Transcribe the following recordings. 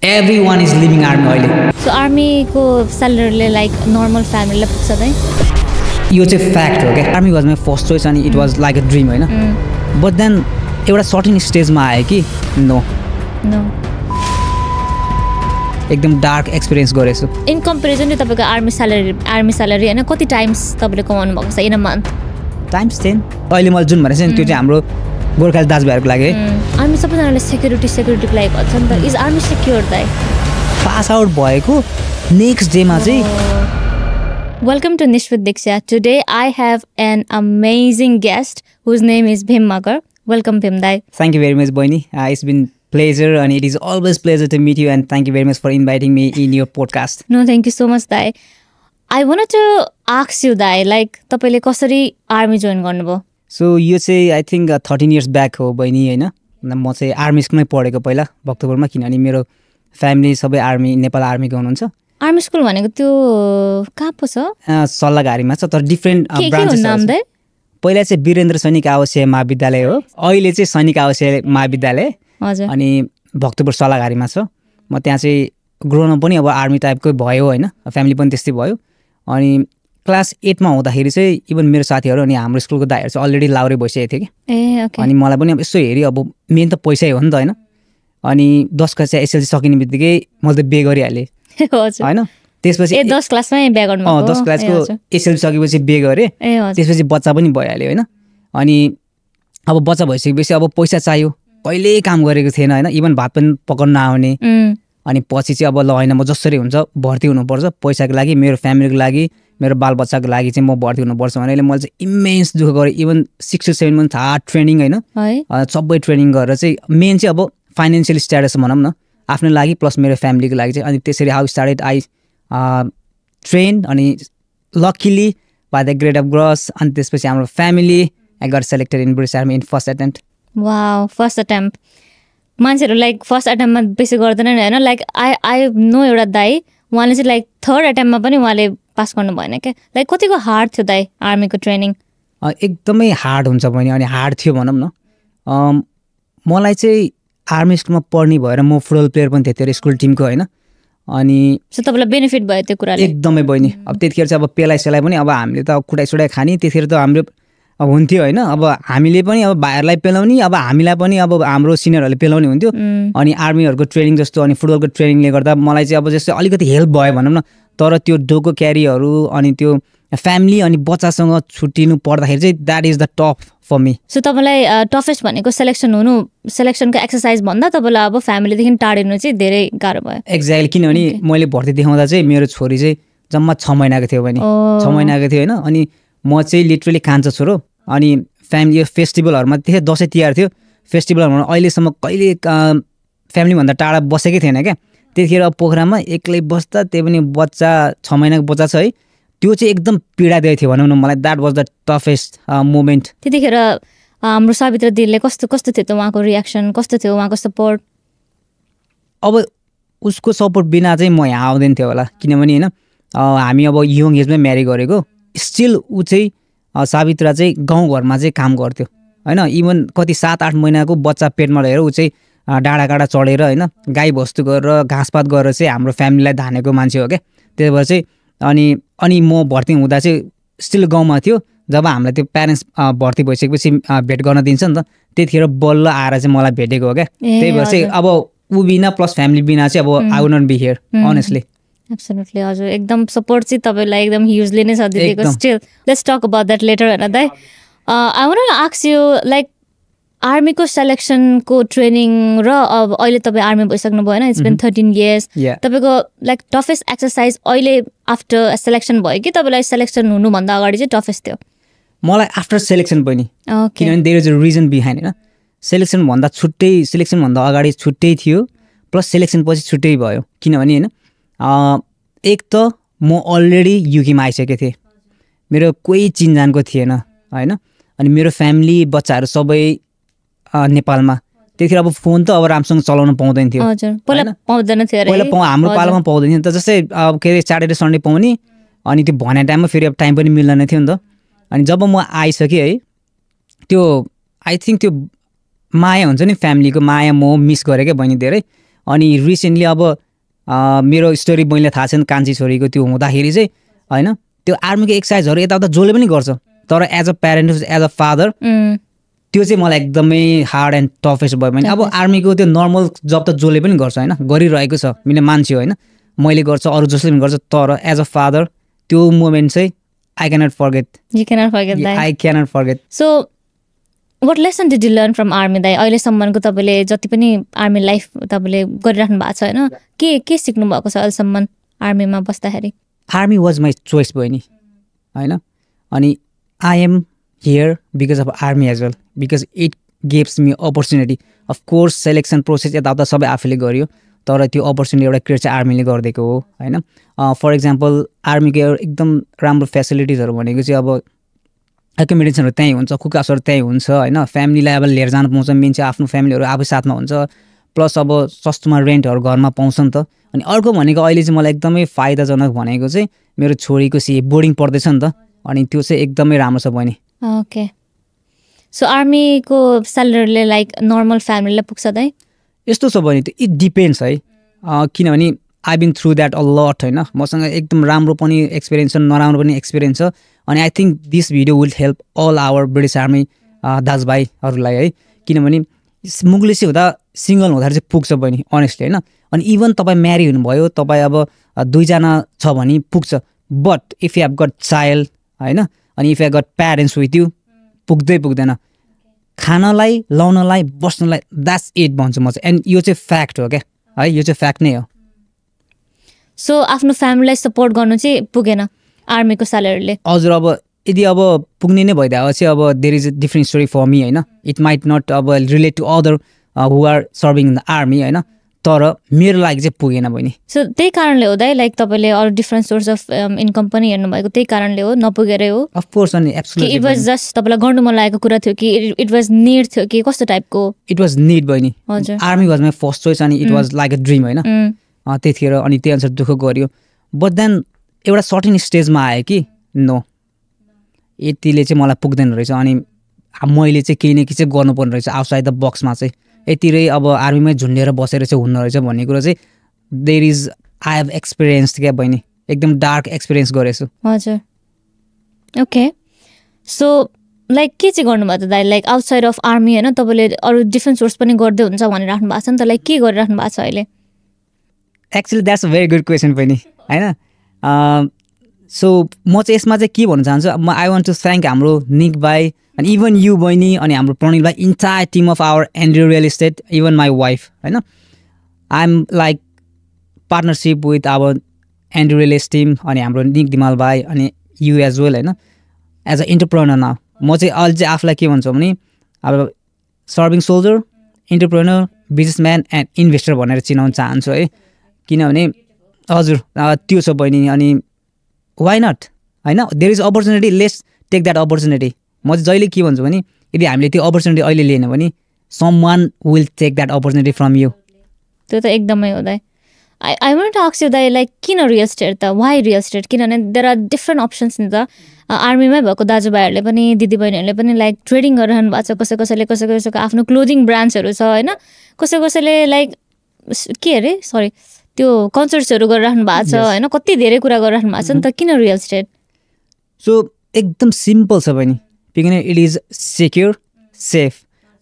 Everyone is leaving army अहिले. So army को salary like normal family ले पुग्छ त यो चाहिँ fact हो के. Army was my first choice and it was like a dream हैन. But then एउटा certain stage मा आयो कि no. एकदम डार्क एक्सपिरियन्स गरेछु. In comparison to तपाईको army salary हैन कति times तपाईले कमाउनु भएको छ in a month? Times 10. अहिले मैले जुन भनेको छु त्यो चाहिँ हाम्रो गोर्खाली दाजुभाइहरुको लागि है. आर्मी सबैजनाले सेक्युरिटी को लागि भन्छ नि त. इज आर्मी सेक्युर दाइ? पास आउट भएको नेक्स्ट डे मा चाहिँ Welcome to Nish with Diksha. Today I have an amazing guest whose name is Bhim Magar. Welcome Bhim Dai. Thank you very much Boini. It's been pleasure and it is always pleasure to meet you and thank you very much for inviting me in your podcast. No, thank you so much Dai. I wanted to ask you Dai, like तपाईले कसरी army join गर्नुभयो? So यो चाहिँ I think 13 years back हो बहिनी हैन. म चाहिँ आर्मी स्कुलमै पढेको पहिला भक्तपुरमा किनभने मेरो फ्यामिली सबै आर्मी नेपाल आर्मीको हुनुहुन्छ. आर्मी स्कुल भनेको त्यो कहाँ पो छ? सल्लाघारीमा छ तर डिफरेन्ट ब्रान्चेस छ. पहिला चाहिँ वीरेन्द्र सैनिक आवासीय महाविद्यालय हो. अहिले चाहिँ सैनिक आवासीय महाविद्यालय. हजुर. अनि भक्तपुर सल्लाघारीमा छ. म त्यहाँ चाहिँ ग्रोन पनि अब आर्मी टाइपकै भयो हैन. फ्यामिली पनि त्यस्तै भयो. अनि क्लास 8 मा हुँदाखेरि चाहिँ इभन मेरो साथीहरु अनि हाम्रो स्कुलको दाइहरु चाहिँ अलरेडी लाउरे भइसकेको थियो कि. ए ओके. अनि मलाई पनि अब यसो हेरि अब मेन त पैसै हो नि त हैन. अनि 10 क्लास चाहिँ एसएलसी सकिने बित्तिकै मैले त बे गरिहालेँ. हजुर. हैन. त्यसपछि 10 क्लासमै बे गर्नुभयो. 10 क्लासको एसएलसी सकेपछि बे गरे. त्यसपछि बच्चा पनि भइहाल्यो हैन. अनि अब बच्चा भइसकेपछि अब पैसा चाहियो. कहिले काम गरेको थिएन हैन. इभन भात पनि पकाउन नआउने. अनि पछि चाहिँ अब ल हैन म जसरी हुन्छ भर्ती हुनुपर्छ पैसाको लागि मेरो फ्यामिलीको लागि मेरो बालबच्चाको लागि चाहिँ म भर्ती हुनुपर्छ भनेर मैले चाहिँ इमेन्स दुःख गरेँ. Even 6 to 7 months hard training हैन. सबै ट्रेनिङ गरेर चाहिँ मेन चाहिँ अब फाइनान्शियल स्ट्याटस भनौँ न आफ्नो लागि प्लस मेरो फ्यामिलीको लागि चाहिँ. अनि त्यसरी हाउ स्टार्टेड आई ट्रेन अनि luckily by the grade of gross अनि त्यसपछि हाम्रो family I got selected in British army in first attempt. Wow first attempt. मान्छेहरू लाइक फर्स्ट एटेम्पमा बेसी गर्दैनन् हैन. लाइक आई नो एउटा दाइ उहाँले चाहिँ लाइक थर्ड एटेम्पमा पनि उहाँले पास गर्नु भएन क्या. लाइक कतिको हार्ड थियो दाइ आर्मीको ट्रेनिङ? एकदमै हार्ड हुन्छ भने अनि हार्ड थियो भनौँ न. मलाई चाहिँ आर्मी स्कुलमा पढ्ने भएर म फुटबल प्लेयर पनि थिएँ त्यो स्कुल टिमको हैन. अनि सो तपाईँलाई बेनिफिट भयो त्यो कुराले? एकदमै बहिनी. अब त्यतिखेर चाहिँ अब पेलाइ सेलाइ पनि अब हामीले त कुटाइ सुटाइ खाने त्यतिखेर त हाम्रो अब हुन्थ्यो हैन. अब हामीले पनि अब भाइहरूलाई पेलाउने अब हामीलाई पनि अब हाम्रो सिनियरहरूले पेलाउने हुन्थ्यो. अनि आर्मीहरूको ट्रेनिङ जस्तो अनि फुटबलको ट्रेनिङले गर्दा मलाई चाहिँ अब जस्तै अलिकति हेल्प भयो भनौँ न. तर त्यो डोको क्यारीहरू अनि त्यो फ्यामिली अनि बच्चासँग छुट्टिनु पर्दाखेरि चाहिँ that is the tough for me. So तपाईँलाई टफेस्ट भनेको सेलेक्सनको एक्सर्साइज भन्दा तपाईँलाई अब फ्यामिलीदेखि टाढिनु चाहिँ धेरै गाह्रो भयो? एक्ज्याक्टली. किनभने मैले भर्ती देखाउँदा चाहिँ मेरो छोरी चाहिँ जम्मा 6 महिनाको थियो भने 6 महिनाको थियो हैन. अनि म चाहिँ लिटरली कान्छो छोरो. अनि फ्यामिली फेस्टिभलहरूमा त्यही दसैँ तिहार थियो. फेस्टिभलहरूमा अहिलेसम्म कहिले फ्यामिलीभन्दा टाढा बसेकै थिएन क्या. त्यतिखेर पोखरामा एक्लै बस्दा त्यही पनि बच्चा 6 महिनाको बच्चा छ है. त्यो चाहिँ एकदम पीडादायी थियो भनौँ न मलाई. That was the toughest moment. त्यतिखेर हाम्रो सावित्र दिदीले कस्तो थियो त उहाँको रियाक्सन कस्तो थियो उहाँको सपोर्ट? अब उसको सपोर्ट बिना चाहिँ म यहाँ आउँदैन थियो होला. किनभने हैन हामी अब यङ एजमै म्यारी गरेको. स्टिल ऊ चाहिँ सावित्रा चाहिँ गाउँघरमा चाहिँ काम गर्थ्यो हैन. इभन कति 7-8 महिनाको बच्चा पेटमा लिएर ऊ चाहिँ डाँडा काँडा चढेर हैन गाई बस्तु गरेर घाँसपात गरेर चाहिँ हाम्रो फ्यामिलीलाई धानेको मान्छे हो क्या. त्यही भएर चाहिँ अनि म भर्ती हुँदा चाहिँ स्टिल गाउँमा थियो. जब हामीलाई त्यो प्यारेन्ट्स भर्ती भइसकेपछि भेट गर्न दिन्छ नि त त्यतिखेर बल्ल आएर चाहिँ मलाई भेटेको हो क्या. त्यही भएर चाहिँ अब ऊ बिना प्लस फ्यामिली बिना चाहिँ अब I would not be here honestly. Absolutely हजुर एकदम सपोर्ट चाहिँ तपाईँलाई एकदम ह्युजली नै छ दिदीको. Still let's talk about that later हैन दाइ. I want to ask you like आर्मीको सेलेक्सनको ट्रेनिङ र अब अहिले तपाईँ आर्मी भइसक्नु भयो होइन. It's been 13 years. तपाईँको लाइक टफेस्ट एक्सर्साइज अहिले आफ्टर सेलेक्सन भयो कि तपाईँलाई सेलेक्सन हुनुभन्दा अगाडि चाहिँ टफेस्ट थियो? मलाई आफ्टर सेलेक्सन पनि. किनभने there is a reason behind हैन. सेलेक्सनभन्दा अगाडि छुट्टै थियो प्लस सेलेक्सन पछि छुट्टै भयो. किनभने हैन एक त म अलरेडी युकेमा आइसकेको थिएँ. मेरो कोही चिनजानको थिएन हैन. अनि मेरो फ्यामिली बच्चाहरू सबै नेपालमा. त्यतिखेर अब फोन त अब राम्रोसँग चलाउन पाउँदैन थियो. पहिला पाउँदैन थियो. पहिला हाम्रो पालामा पाउँदैन थियो नि त. जस्तै अब के अरे स्याटरडे सन्डे पाउने अनि त्यो भने टाइममा फेरि अब टाइम पनि मिल्दैन थियो नि त. अनि जब म आइसकेँ है त्यो आई थिङ्क त्यो माया हुन्छ नि फ्यामिलीको माया म मिस गरेँ क्या बहिनी धेरै. अनि रिसेन्टली अब मेरो स्टोरी मैले थाहा छैन कान्छी छोरीको त्यो हुँदाखेरि चाहिँ होइन त्यो आर्मीको एक्सर्साइजहरू यताउता जसले पनि गर्छ तर as a parent as a father त्यो चाहिँ मलाई एकदमै हार्ड एन्ड टफेस्ट भयो भने अब आर्मीको त्यो नर्मल जब त जसले पनि गर्छ होइन गरिरहेको छ मैले मान्छे होइन मैले गर्छु अरू जसले पनि गर्छ तर एज अ फादर त्यो मोमेन्ट चाहिँ I cannot forget. You cannot forget that. I cannot forget. So, what lesson did you learn from army? दाइ अहिलेसम्मको तपाईँले जति पनि आर्मी लाइफ तपाईँले गरिराख्नु भएको छ होइन के सिक्नु भएको छ अहिलेसम्म आर्मीमा बस्दाखेरि? आर्मी वाज माई चोइस भयो नि होइन अनि I am here because of army as well because it gives me opportunity. Of course selection process यताउता सबै आफूले गर्यो तर त्यो अपर्च्युनिटी एउटा क्रिएट चाहिँ आर्मीले गरिदिएको हो होइन. फर इक्जाम्पल आर्मीको एकदम राम्रो फेसिलिटिजहरू भनेको चाहिँ अब एकोमोडेसनहरू त्यहीँ हुन्छ कुकासहरू त्यहीँ हुन्छ होइन फ्यामिलीलाई अब लिएर जानु पाउँछ मेन चाहिँ आफ्नो फ्यामिलीहरू आफै साथमा हुन्छ प्लस अब सस्तोमा रेन्टहरू घरमा पाउँछ नि त. अनि अर्को भनेको अहिले चाहिँ मलाई एकदमै फाइदाजनक भनेको चाहिँ मेरो छोरीको बोर्डिङ पढ्दैछ नि त अनि त्यो चाहिँ एकदमै राम्रो छ बहिनी. ओके सो आर्मीको स्यालेरीले लाइक नर्मल फ्यामिलीलाई पुग्छ दाइ? यस्तो छ बहिनी इट डिपेन्ड्स है किनभने I been through that a lot होइन मसँग एकदम राम्रो पनि एक्सपिरियन्स छ नराम्रो पनि एक्सपिरियन्स छ अनि I think this video will help all our British army दाजुभाइहरूलाई है किनभने मुग्लेसी हुँदा सिङ्गल हुँदाखेरि चाहिँ पुग्छ बहिनी अनेस्टली होइन. अनि इभन तपाईँ म्यारी हुनुभयो तपाईँ अब 2 जना छ भने पुग्छ but if you have got child होइन अनि if you have got parents with you पुग्दैन. खानलाई लाउनलाई बस्नलाई द्याट्स इट भन्छु म चाहिँ एन्ड यो चाहिँ फ्याक्ट हो क्या है यो चाहिँ फ्याक्ट नै हो. सो आफ्नो फ्यामिलीलाई सपोर्ट गर्नु चाहिँ पुगेन आर्मीको स्यालेरीले? हजुर अब यदि अब पुग्ने नै भइदिएको चाहिँ अब there is a different story for me होइन इट माइट नट अब relate to other who are serving in the army होइन तर मेरो लागि चाहिँ पुगेन बहिनी. सो त्यही कारणले हो दाइ लाइक तपाईँले अरू डिफ्रेन्ट सोर्स अफ इन्कम पनि हेर्नुभएको त्यही कारणले हो नपुगेरै हो? अफकोर्स अनि एब्सोल्युटली इट वाज जस्ट तपाईँलाई गर्नु मन लागेको कुरा थियो कि इट वाज निड थियो कि कस्तो टाइपको? इट वाज निड बहिनी. हजुर army was my first choice अनि it was like a dream होइन त्यतिखेर अनि त्यही अनुसार दुःख गऱ्यो बट देन एउटा सर्टेन स्टेजमा आयो कि नो यतिले चाहिँ मलाई पुग्दैन रहेछ अनि मैले चाहिँ केही न केही चाहिँ गर्नुपर्ने रहेछ आउटसाइड द बक्समा चाहिँ यतिरै अब आर्मीमै झुन्डेर बसेर चाहिँ हुन्न रहेछ भन्ने कुरा चाहिँ there is I have experience क्या बहिनी एकदम डार्क एक्सपिरियन्स गरेछु. हजुर ओके सो लाइक के चाहिँ गर्नुभयो त दाइ लाइक आउटसाइड अफ आर्मी होइन तपाईँले अरू डिफ्रेन्ट सोर्स पनि गर्दै हुन्छ भनेर राख्नु भएको छ नि त लाइक के गरिराख्नु भएको छ अहिले? Actually that's a very good question पनि होइन. सो म चाहिँ यसमा चाहिँ के भन्न चाहन्छु आई वान्ट टु थ्याङ्क हाम्रो निक भाइ अनि इभन यु बहिनी अनि हाम्रो प्रणिल भाइ entire team of our Andrew real estate even my wife होइन I am like partnership with our Andrew real estate team अनि हाम्रो निक दिमाल भाइ अनि यु एज वेल होइन एज अ इन्टरप्रेनर नाउ म चाहिँ अहिले चाहिँ आफूलाई के भन्छु भने अब serving soldier entrepreneur businessman and investor भनेर चिनाउन चाहन्छु है किनभने हजुर त्यो छ बहिनी अनि वाइ नट होइन there is opportunity let's take that opportunity. म चाहिँ जहिले के भन्छु भने यदि हामीले त्यो अपर्च्युनिटी अहिले लिएन भने someone will take that opportunity from you. त्यो त एकदमै हो दाइ. I want to ask you दाइ लाइक किन रियल स्टेट त वाइ रियल स्टेट किनभने देयर आर डिफ्रेन्ट अप्सन्स नि त आर्मीमै भएको दाजुभाइहरूले पनि दिदीबहिनीहरूले पनि लाइक ट्रेडिङ गरिरहनु भएको छ कसैको आफ्नो क्लोदिङ ब्रान्ड्सहरू छ होइन कसैले लाइक के अरे सरी त्यो कन्सर्ट्सहरू गरिराख्नु भएको छ होइन कति धेरै कुरा गरिराख्नु भएको छ नि त किन रियल स्टेट? सो एकदम सिम्पल छ बहिनी किनभने इट इज सेक्योर सेफ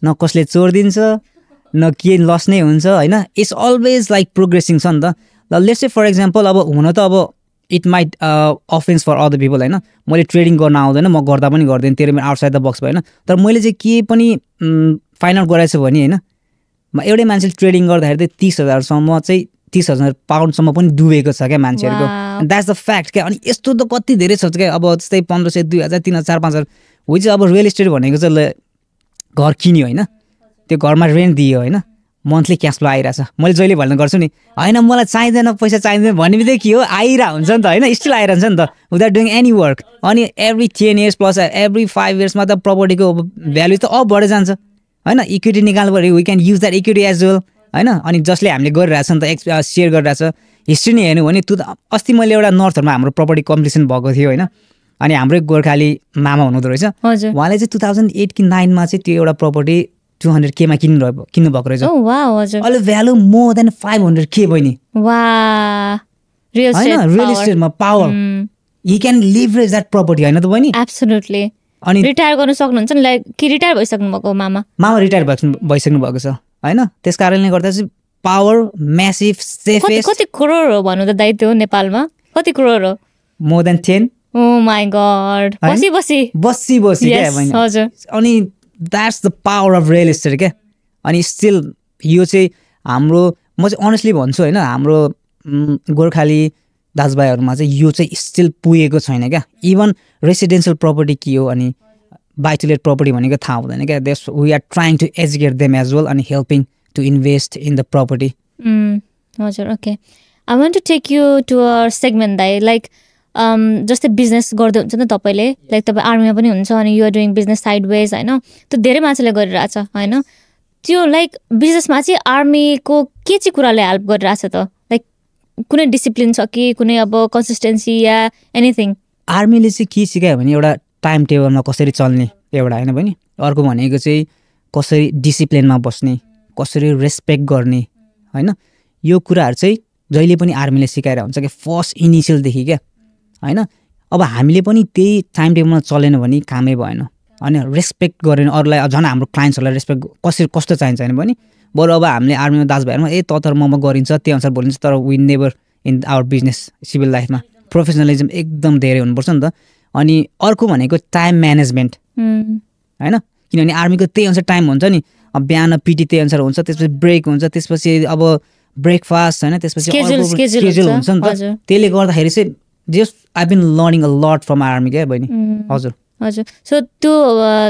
न कसले चोरिदिन्छ न के लस नै हुन्छ होइन इट्स अलवेज लाइक प्रोग्रेसिङ छ नि त. ल लेट्स से फर इक्जाम्पल अब हुन त अब it might offence for other people होइन मैले ट्रेडिङ गर्न आउँदैन म गर्दा पनि गर्दैन तेरो मेरो आउटसाइड द बक्स भयो होइन तर मैले चाहिँ के पनि फाइन्ड आउट गराएको छु भने होइन एउटै मान्छेले ट्रेडिङ गर्दाखेरि चाहिँ 30,000सम्म चाहिँ 30,000 पाउन्डसम्म पनि डुबेको छ क्या मान्छेहरूको द्याट्स द फ्याक्ट क्या. अनि यस्तो त कति धेरै छ क्या अब जस्तै 1500 2000 3000 4000 हो चाहिँ अब रियल इस्टेट भनेको चाहिँ घर किन्यो होइन त्यो घरमा रेन्ट दियो होइन मन्थली क्यास फ्लो आइरहेछ मैले जहिले भन्ने गर्छु नि होइन मलाई चाहिँदैन पैसा चाहिँदैन भन्ने बित्तिकै के हो आइरहेको हुन्छ नि त होइन स्टिल आइरहन्छ नि त विदाउट डुइङ एनी वर्क. अनि एभ्री 10 years प्लस एभ्री 5 yearsमा त प्रपर्टीको भ्यालु त अप बढेर जान्छ होइन इक्विटी निकाल्नु पऱ्यो we can use that equity as well होइन. अनि जसले हामीले गरिरहेछ नि त सेयर गरिरहेछ हिस्ट्री नै हेर्नु भने अस्ति मैले एउटा नर्थहरूमा हाम्रो प्रपर्टी कम्पिटिसन भएको थियो होइन अनि हाम्रै गोर्खाली मामा हुनुहुँदो रहेछ उहाँले चाहिँ 2008 कि 2009 चाहिँ त्यो एउटा प्रपर्टी 200K मा किन्नु भएको रहेछ अहिले भ्यालु मोर देन 500K बहिनी रियल इस्टेटमा power he can leverage that property हैन त बहिनी एब्सोल्युटली अनि रिटायर गर्न सक्नुहुन्छ नि लाइक कि रिटायर भइसक्नु भएको मामा रिटायर भइसक्नु भएको छ हैन त्यसकारणले गर्दा चाहिँ पावर म्यासिभ सेफेस्ट कति करोड हो भन्नु त दाइ त्यो नेपालमा कति करोड हो more than 10 oh my god बसी क्या बहिनी हजुर अनि that's the power of real estate क्या अनि स्टिल यो चाहिँ हाम्रो म चाहिँ अनेस्टली भन्छु हैन हाम्रो गोर्खाली दाजुभाइहरूमा चाहिँ यो चाहिँ स्टिल पुगेको छैन क्या इभन रेसिडेन्सियल प्रपर्टी के हो अनि बाइ टु लेट प्रपर्टी भनेको थाहा हुँदैन क्या these we are trying to educate them as well अनि helping to invest in the property हजुर okay I want to take you to our segment दाइ लाइक जस्तै बिजनेस गर्दै हुन्छ नि तपाईँले लाइक तपाईँ आर्मीमा पनि हुन्छ अनि you're doing business side ways होइन त्यो धेरै मान्छेले गरिरहेछ होइन त्यो लाइक बिजनेसमा चाहिँ आर्मीको के चाहिँ कुराले हेल्प गरिरहेछ त लाइक कुनै डिसिप्लिन छ कि कुनै अब कन्सिस्टेन्सी या एनिथिङ आर्मीले चाहिँ के सिकायो भने एउटा टाइम टेबलमा कसरी चल्ने एउटा होइन भने अर्को भनेको चाहिँ कसरी डिसिप्लिनमा बस्ने कसरी रेस्पेक्ट गर्ने होइन यो कुराहरू चाहिँ जहिले पनि आर्मीले सिकाएर हुन्छ क्या फर्स्ट इनिसियलदेखि क्या होइन अब हामीले पनि त्यही टाइम टेबलमा चलेन भने कामै भएन अनि रेस्पेक्ट गरेन अरूलाई झन् हाम्रो क्लाइन्ट्सहरूलाई रेस्पेक्ट कस्तो चाहिन्छ भने बरु अब हामीले आर्मीमा दाजुभाइहरूमा तर ममा गरिन्छ त्यही अनुसार बोलिन्छ तर we never in our business civil लाइफमा प्रोफेसनलिजम एकदम धेरै हुनुपर्छ नि त अनि अर्को भनेको टाइम म्यानेजमेन्ट होइन किनभने आर्मीको त्यही अनुसार टाइम हुन्छ नि अब बिहान पिटी त्यही अनुसार हुन्छ त्यसपछि ब्रेक हुन्छ त्यसपछि अब ब्रेकफास्ट होइन त्यसपछि स्केड्युल हुन्छ नि त त्यसले गर्दाखेरि चाहिँ just I been learning a lot from army क्या बहिनी हजुर हजुर सो त्यो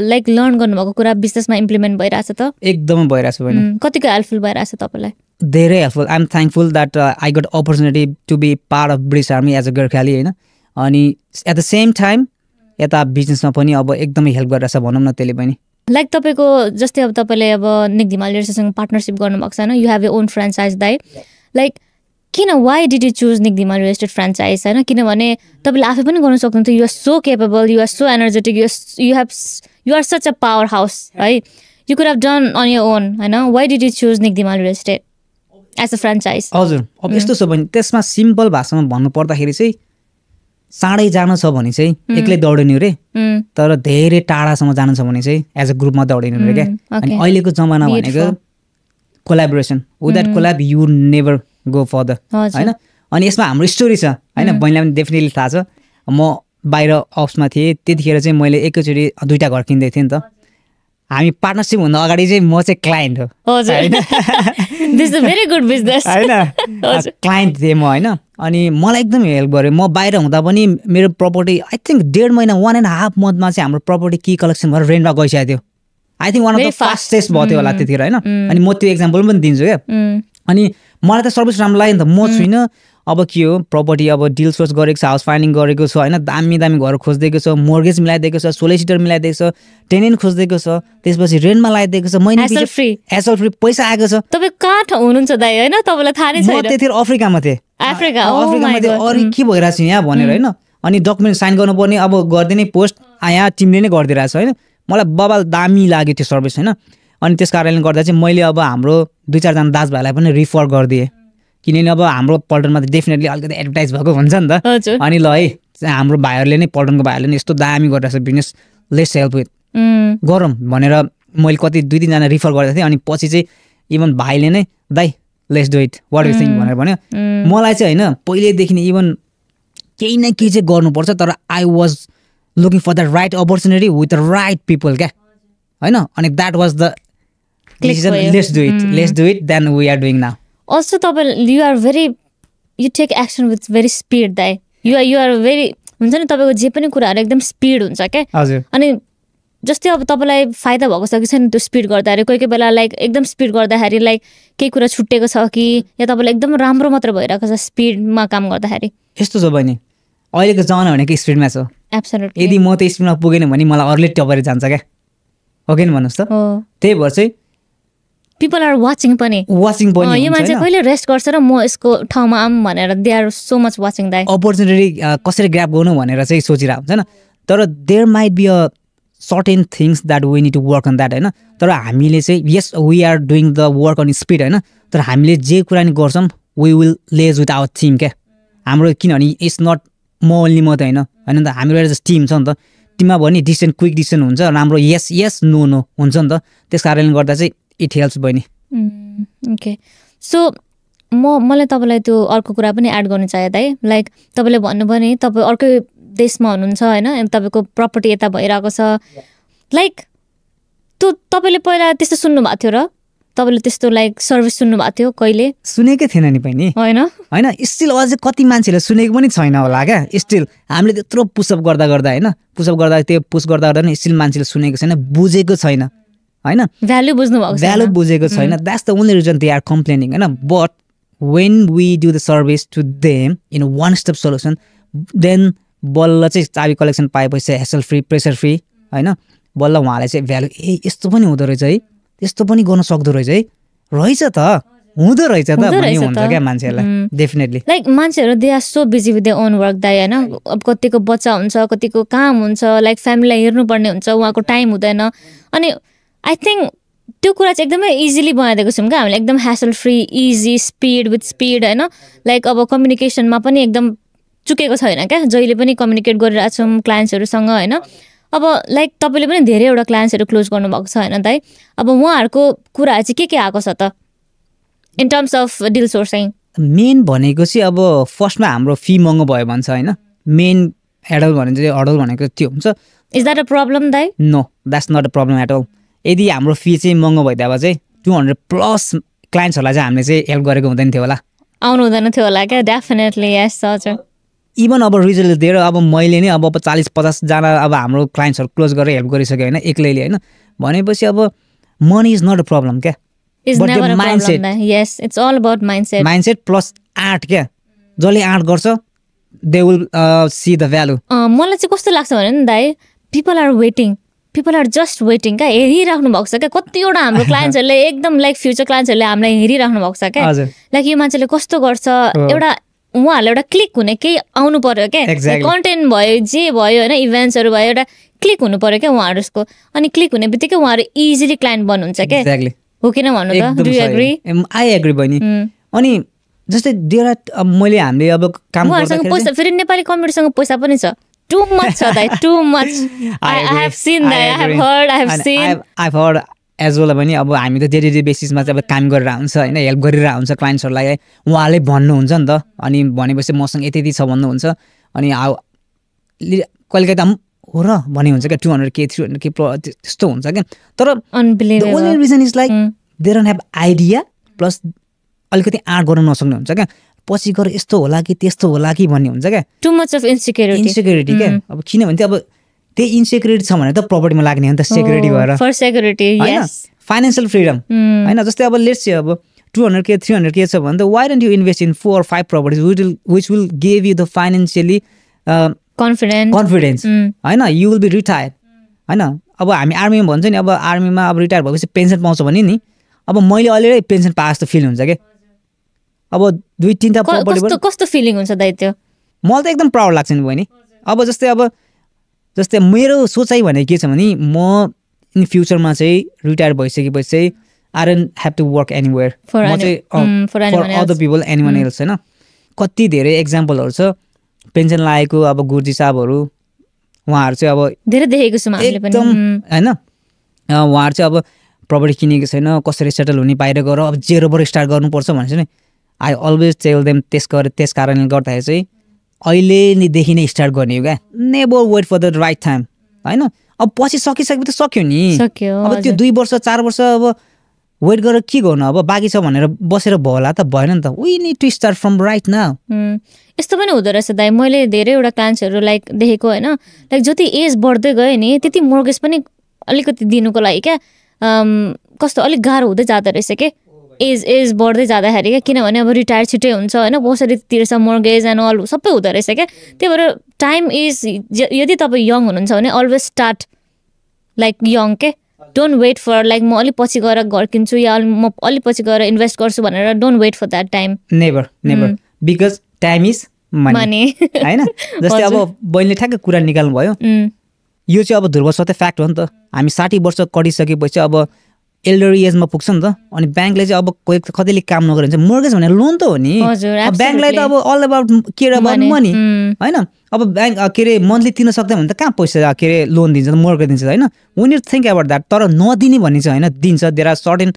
लाइक लर्न गर्नुभएको कुरा बिजनेसमा इम्प्लिमेन्ट भइरहेछ त एकदमै भइरहेछ बहिनी कतिको हेल्पफुल भइरहेछ तपाईँलाई धेरै helpful I am thankful that I got opportunity to be part of British army as a Gorkhali होइन अनि एट द सेम टाइम यता बिजनेसमा पनि अब एकदमै हेल्प गरिरहेछ भनौँ न त्यसले पनि लाइक तपाईँको जस्तै अब तपाईँले अब निक धिमाल रियल इस्टेटसँग पार्टनरसिप गर्नुभएको छ होइन you have a own franchise दाइ लाइक किन why did you choose Nick Dhimal real estate franchise होइन किनभने तपाईँले आफै पनि गर्नु सक्नुहुन्थ्यो you are so capable you are so energetic you are such a powerhouse है you could have done on your own होइन why did you choose Nick Dhimal real estate as a franchise हजुर अब यस्तो छ भने त्यसमा simple भाषामा भन्नु पर्दाखेरि चाहिँ चाँडै जानु छ भने चाहिँ एक्लै दौडिनु रे तर धेरै टाढासम्म जानु छ भने चाहिँ एज अ ग्रुपमा दौडिनु रे क्या अनि अहिलेको जमाना भनेको collaboration with that collab you never go further होइन अनि यसमा हाम्रो स्टोरी छ होइन बहिनीलाई पनि डेफिनेटली थाहा छ म बाहिर अफिसमा थिएँ त्यतिखेर चाहिँ मैले एकैचोटि 2टा घर किन्दै थिएँ नि त हामी पार्टनरसिप हुँदा अगाडि चाहिँ म चाहिँ क्लाइन्ट हो क्लाइन्ट थिएँ म होइन अनि मलाई एकदम हेल्प गर्यो म बाहिर हुँदा पनि मेरो प्रपर्टी आई थिङ्क 1.5 महिना 1.5 मन्थमा चाहिँ हाम्रो प्रपर्टी की कलेक्सन भएर रेन्टमा गइसकेको थियो I think one of the fastest भयो थियो होला त्यतिखेर होइन अनि म त्यो एक्जाम्पल पनि दिन्छु क्या अनि मलाई त सर्भिस राम्रो लाग्यो नि त म छुइनँ अब के हो प्रपर्टी अब डिल सोर्स गरेको छ हाउस फाइन्डिङ गरेको छ होइन दामी घर खोजिदिएको छ मोर्गेज मिलाइदिएको छ सोलिसिटर मिलाइदिएको छ टेनेन्ट खोजिदिएको छ त्यसपछि रेन्टमा लगाइदिएको छ महिना एसएल फ्री पैसा आएको छ तपाईँ कहाँ हुनुहुन्छ दाइ होइन तपाईँलाई थाहा नै छैन म त्यतिखेर अफ्रिकामा थिएँ अफ्रिकामा थिएँ अरू के भइरहेको छ यहाँ भनेर होइन अनि डकुमेन्ट साइन गर्नुपर्ने अब गरिदिने पोस्ट यहाँ तिमीले नै गरिदिइरहेको छ होइन मलाई बबाल दामी लाग्यो त्यो सर्भिस होइन अनि त्यस कारणले गर्दा चाहिँ मैले अब हाम्रो 2-4 जना दाजुभाइलाई पनि रिफर गरिदिएँ किनभने अब हाम्रो पल्टनमा त डेफिनेटली अलिकति एडभर्टाइज भएको हुन्छ नि त अनि ल है हाम्रो भाइहरूले नै पल्टनको भाइहरूले नै यस्तो दामी गरिरहेको छ बिजनेस लेट्स हेल्प विथ गरौँ भनेर मैले कति 2-3 जना रिफर गर्दै थिएँ अनि पछि चाहिँ इभन भाइले नै दाइ let's do it what you think भनेर भन्यो मलाई चाहिँ होइन पहिल्यैदेखि नै केही न केही चाहिँ गर्नुपर्छ तर I was looking for the right opportunity with the right people क्या होइन अनि that was the decision let's do it then we are doing now also तपाईँ you are very you take action with very speed दाइ you are very हुन्छ नि तपाईँको जे पनि कुराहरू एकदम स्पिड हुन्छ क्या हजुर अनि जस्तै अब तपाईँलाई फाइदा भएको छ कि छैन त्यो स्पिड गर्दाखेरि कोही बेला लाइक एकदम स्पिड गर्दाखेरि लाइक केही कुरा छुट्टेको छ कि या तपाईँलाई एकदम राम्रो मात्र भइरहेको छ स्पिडमा काम गर्दाखेरि यस्तो छ बहिनी अहिलेको जमाना भनेको स्पिडमा छ एब्सोल्युटली यदि म त स्पिडमा पुगेन भने मलाई अरूले टपेर जान्छ क्या हो कि भन्नुहोस् त त्यही भएर चाहिँ पिपल आर वाचिङ पनि यो मान्छे कहिले रेस्ट गर्छ र म यसको ठाउँमा आऊँ भनेर they are so much watching दाइ अपर्च्युनिटी कसरी ग्र्याब गर्नु भनेर चाहिँ सोचिरहेको हुन्छ होइन तर there might be a certain things that we need to work on that होइन. तर हामीले चाहिँ yes we are doing the work on speed होइन. तर हामीले जे कुरा नि गर्छौँ we will lead with our team क्या. हाम्रो किनभने इट्स नट म ओन्ली म त होइन होइन नि त. हाम्रो एउटा टिम छ नि त. टिममा भयो नि डिसिसन क्विक डिसिसन हुन्छ. राम्रो यस यस नो नो हुन्छ नि त. त्यस कारणले गर्दा चाहिँ इट हेल्प्स बहिनी. ओके सो मलाई तपाईँलाई त्यो अर्को कुरा पनि एड गर्नु चाहे दाइ. लाइक तपाईँले भन्नुभयो नि तपाईँ अर्कै देशमा हुनुहुन्छ होइन, तपाईँको प्रपर्टी यता भइरहेको छ. लाइक त्यो तपाईँले पहिला त्यस्तो सुन्नुभएको थियो र तपाईँले त्यस्तो लाइक सर्भिस सुन्नुभएको थियो कहिले? सुनेकै थिएन नि बहिनी होइन होइन. स्टिल अझै कति मान्छेले सुनेको पनि छैन होला क्या. स्टिल हामीले त्यत्रो पुसअप गर्दा गर्दा होइन पुसअप गर्दा त्यो पुस गर्दा गर्दा नि स्टिल मान्छेले सुनेको छैन, बुझेको छैन होइन, भ्यालु बुझ्नु भएको छैन, भ्यालु बुझेको छैन. That's the only reason they are complaining होइन. But when we do the service to them in a one step solution, then बल्ल चाहिँ चाबी कलेक्सन पाएपछि हेसल फ्री प्रेसर फ्री होइन. बल्ल उहाँलाई चाहिँ भ्यालु यस्तो पनि हुँदो रहेछ है, यस्तो पनि गर्न सक्दो रहेछ है, रहेछ त हुँदो रहेछ त भन्ने हुन्छ क्या मान्छेहरूलाई. डेफिनेटली लाइक मान्छेहरू they are so busy with their own work दाइ होइन. अब कतिको बच्चा हुन्छ, कतिको काम हुन्छ, लाइक फ्यामिलीलाई हेर्नुपर्ने हुन्छ, उहाँको टाइम हुँदैन. अनि आई थिङ्क त्यो कुरा चाहिँ एकदमै इजिली बनाइदिएको छौँ क्या हामीले, एकदम hassle free easy speed with speed होइन. लाइक अब कम्युनिकेसनमा पनि एकदम चुकेको छैन क्या, जहिले पनि कम्युनिकेट गरिरहेको छौँ क्लाइन्ट्सहरूसँग होइन. अब लाइक तपाईँले पनि धेरैवटा क्लाइन्ट्सहरू क्लोज गर्नुभएको छ होइन दाइ. अब उहाँहरूको कुराहरू चाहिँ के आएको छ त in terms of deal sourcing? Main भनेको चाहिँ अब फर्स्टमा हाम्रो फी महँगो भयो भन्छ होइन. मेन एडल भनेको त्यो हुन्छ. इज द्याट अ प्रब्लम दाइ? No that's not a problem at all. यदि हाम्रो फी चाहिँ महँगो भइदियो भए चाहिँ 200+ क्लाइन्ट्सहरूलाई चाहिँ हामीले चाहिँ हेल्प गरेको हुँदैन थियो होला, आउनु हुँदैन थियो होला क्या. डेफिनेटली यस हजुर. इभन अब रिजल्ट दिएर अब मैले नै अब 40-50 जना अब हाम्रो क्लाइन्ट्सहरू क्लोज गरेर हेल्प गरिसक्यो होइन एक्लैले होइन. भनेपछि अब money is not a problem क्या. माइन्डसेट प्लस आर्ट क्या. जसले आर्ट गर्छ they will see the value. मलाई चाहिँ कस्तो लाग्छ भने नि दाइ, पिपल आर जस्ट वेटिङ क्या. हेरिराख्नु भएको छ क्या. कतिवटा हाम्रो क्लाइन्ट्सहरूले एकदम लाइक फ्युचर क्लाइन्ट्सहरूले हामीलाई हेरिराख्नु भएको छ क्या. लाइक यो मान्छेले कस्तो गर्छ, एउटा उहाँहरूलाई एउटा क्लिक हुने केही आउनु पर्यो क्या. कन्टेन्ट भयो जे भयो होइन, इभेन्ट्सहरू भयो, एउटा क्लिक हुनु पर्यो क्या उहाँहरूको. अनि क्लिक हुने बित्तिकै उहाँहरू इजिली क्लाइन्ट बन्नुहुन्छ क्या. हो किन भन्नु त? Do you agree? I agree बहिनी. अनि जस्तै मैले हामीले अब काम उहाँहरूसँग पैसा, फेरि नेपाली कम्युनिटीसँग पैसा पनि छ. Too much, too much. I have seen that. I have heard. I've heard as well. पनि अब हामी त डे बेसिसमा चाहिँ अब काम गरेर हुन्छ होइन, हेल्प गरिरहेको हुन्छ क्लाइन्ट्सहरूलाई. उहाँले भन्नुहुन्छ नि त. अनि भनेपछि मसँग यति छ भन्नुहुन्छ. अनि कहिले काहीँ हो र भन्ने हुन्छ क्या. 200K 300K त्यस्तो हुन्छ क्या. तर the only reason is like they don't have idea plus अलिकति आर्ट गर्न नसक्ने हुन्छ क्या. पछि गएर यस्तो होला कि त्यस्तो होला कि भन्ने हुन्छ क्या. टु मच अफ इन्सेक्युरिटी क्या. अब किनभने चाहिँ अब त्यही इन्सेक्युरिटी छ भने त प्रपर्टीमा लाग्ने हो नि त. सेक्युरिटी भएर फर सेक्युरिटी हैन, फाइनान्शियल फ्रिडम हैन. जस्तै अब लेट्स से अब 200K 300K छ भने त why don't you invest in 4 or 5 properties which will give you the financially confidence हैन. यु विल बी रिटायर हैन. अब हामी आर्मीमा भन्छ नि, अब आर्मीमा अब रिटायर भएपछि पेन्सन पाउँछ भने नि, अब मैले अहिले पेन्सन पाए जस्तो फिल हुन्छ क्या. अब 2-3 प्रपर्टी कस्तो फिलिङ हुन्छ दाइ त्यो? मलाई त एकदम प्राउड लाग्छ नि बहिनी. अब जस्तै मेरो सोचाइ भने के छ भने म इन फ्युचरमा चाहिँ रिटायर भइसकेपछि चाहिँ I don't have to work anywhere. म चाहिँ for other people anyone else होइन. कति धेरै एक्जाम्पलहरू छ पेन्सन लागेको. अब गुरुजी साहबहरू उहाँहरू चाहिँ अब धेरै देखेको छु हामीले पनि होइन. उहाँहरू चाहिँ अब प्रपर्टी किनेको छैन, कसरी सेटल हुने, बाहिर गएर अब जेरोबाट स्टार्ट गर्नुपर्छ भनेपछि नि आई अलवेज टेल देम त्यस कारणले गर्दाखेरि चाहिँ अहिले निदेखि नै स्टार्ट गर्ने हो क्या. Never wait for the right time होइन. अब पछि सकिसकेपछि त सक्यो नि. अब त्यो 2 वर्ष 4 वर्ष अब वेट गरेर के गर्नु? अब बाँकी छ भनेर बसेर भयो त भएन नि त. We need to start from right now. यस्तो पनि हुँदो रहेछ दाइ. मैले धेरैवटा क्लाइन्ट्सहरू लाइक देखेको होइन, लाइक जति एज बढ्दै गयो नि त्यति मोर्गेज पनि अलिकति दिनुको लागि क्या कस्तो अलिक गाह्रो हुँदै जाँदो रहेछ के. एज बढ्दै जाँदाखेरि क्या. किनभने अब रिटायर छिटै हुन्छ होइन, कसरी तिर्छ मोर्गेज एन्ड अल सबै हुँदो रहेछ क्या. त्यही भएर टाइम इज, यदि तपाईँ यङ हुनुहुन्छ भने अलवेज स्टार्ट लाइक यङ के. डोन्ट वेट फर लाइक म अलिक पछि गएर घर किन्छु या म अलिक पछि गएर इन्भेस्ट गर्छु भनेर don't wait for that time. Never because time is money हैन. जस्तै अब बहिनीले ठ्याक्कै कुरा निकाल्नु भयो. यो चाहिँ अब ध्रुव सत्य फ्याक्ट हो नि त हामी 60 वर्ष कटिसकेपछि अब एल्डर एजमा पुग्छ नि त अनि ब्याङ्कले चाहिँ अब कतिले काम नगरे भने चाहिँ मोर्गेज भनेर लोन त हो नि ब्याङ्कलाई त अब all about care about money हैन अब ब्याङ्क के अरे मन्थली तिर्न सक्दैन भने त कहाँ पैसा के अरे लोन दिन्छ मोर्गेज दिन्छ हैन we need think about that तर नदिने भन्ने चाहिँ हैन दिन्छ देयर आर सर्टेन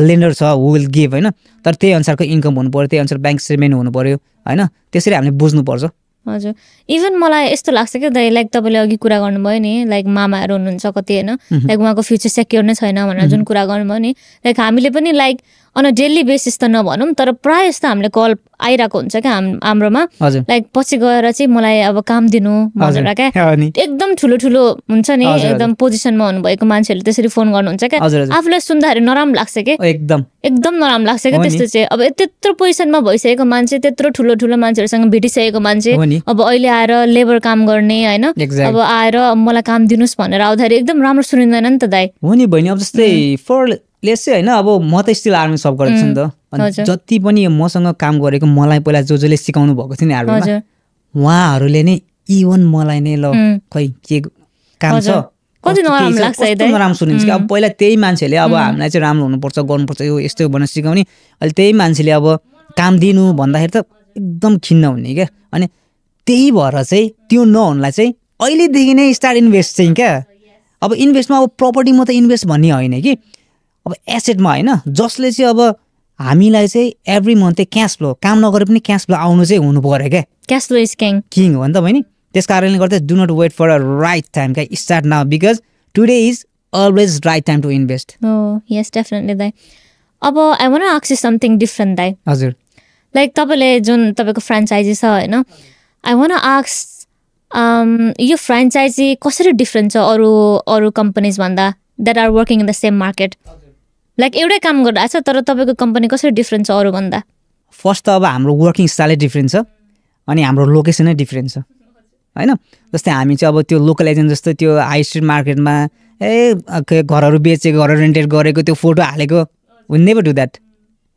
लेन्डर छ हु विल गिभ हैन तर त्यही अनुसारको इन्कम हुनु पर्यो त्यही अनुसार ब्याङ्क स्टेटमेन्ट हुनु पर्यो हैन त्यसरी हामीले बुझ्नुपर्छ हजुर इभन मलाई यस्तो लाग्छ कि दाइ लाइक तपाईँले अघि कुरा गर्नुभयो नि लाइक मामाहरू हुनुहुन्छ कति होइन लाइक उहाँको फ्युचर सेक्योर नै छैन भनेर जुन कुरा गर्नुभयो नि लाइक हामीले पनि like on a daily basis त नभनौँ तर प्रायः जस्तो हामीले कल आइरहेको हुन्छ क्या हाम्रोमा लाइक पछि गएर चाहिँ मलाई अब काम दिनु भनेर क्या एकदम ठुलो हुन्छ नि एकदम पोजिसनमा हुनुभएको मान्छेहरूले त्यसरी फोन गर्नुहुन्छ क्या आफूलाई सुन्दाखेरि नराम्रो लाग्छ कि एकदम नराम्रो लाग्छ क्या त्यस्तो चाहिँ अब त्यत्रो पोजिसनमा भइसकेको मान्छे त्यत्रो ठुलो मान्छेहरूसँग भेटिसकेको मान्छे अब अहिले आएर लेबर काम गर्ने होइन अब आएर मलाई काम दिनुहोस् भनेर आउँदाखेरि एकदम राम्रो सुनिँदैन नि त दाइ हो नि बहिनी अब जस्तै फर लेट्स चाहिँ होइन अब म त स्टिल आर्मी सब गरेको छु नि त अनि जति पनि मसँग काम गरेको मलाई पहिला जसले सिकाउनु भएको थियो नि आर्मीमा उहाँहरूले नै इभन मलाई नै ल खै के काम छ कति नराम्रो लाग्छ नराम्रो सुनिन्छ कि अब पहिला त्यही मान्छेले अब हामीलाई चाहिँ राम्रो हुनुपर्छ गर्नुपर्छ यो यस्तो भनेर सिकाउने अहिले त्यही मान्छेले अब काम दिनु भन्दाखेरि त एकदम खिन्न हुने क्या अनि त्यही भएर चाहिँ त्यो नहुनलाई चाहिँ अहिलेदेखि नै स्टार्ट इन्भेस्ट चाहिँ क्या अब इन्भेस्टमा अब प्रपर्टीमा त इन्भेस्ट भन्ने होइन कि अब एसेटमा होइन जसले चाहिँ अब हामीलाई चाहिँ एभ्री मन्थ क्यास फ्लो काम नगरे पनि क्यास फ्लो आउनु चाहिँ हुनु पर्यो क्या क्यास फ्लो इज किङ हो नि त बहिनी त्यस कारणले गर्दा do not wait for a right time क्या start now because today is always right time to invest yes definitely दाइ अब I want to ask you something different दाइ हजुर लाइक तपाईँले जुन तपाईँको फ्रेन्चाइजी छ होइन आई वान्ट टु आस्क यो फ्रेन्चाइजी कसरी डिफरेन्ट छ अरू कम्पनीज भन्दा that are working in the same market like एउटै काम गरिरहेको छ तर तपाईँको कम्पनी कसरी डिफरेन्ट छ अरूभन्दा फर्स्ट त अब हाम्रो वर्किङ स्टाइलै डिफरेन्ट छ अनि हाम्रो लोकेसनै डिफरेन्ट छ होइन जस्तै हामी चाहिँ अब त्यो लोकल एजेन्ट जस्तो त्यो हाई स्ट्रिट मार्केटमा घरहरू बेचेको घरहरू रेन्टेड गरेको त्यो फोटो हालेको वी नेभर डु द्याट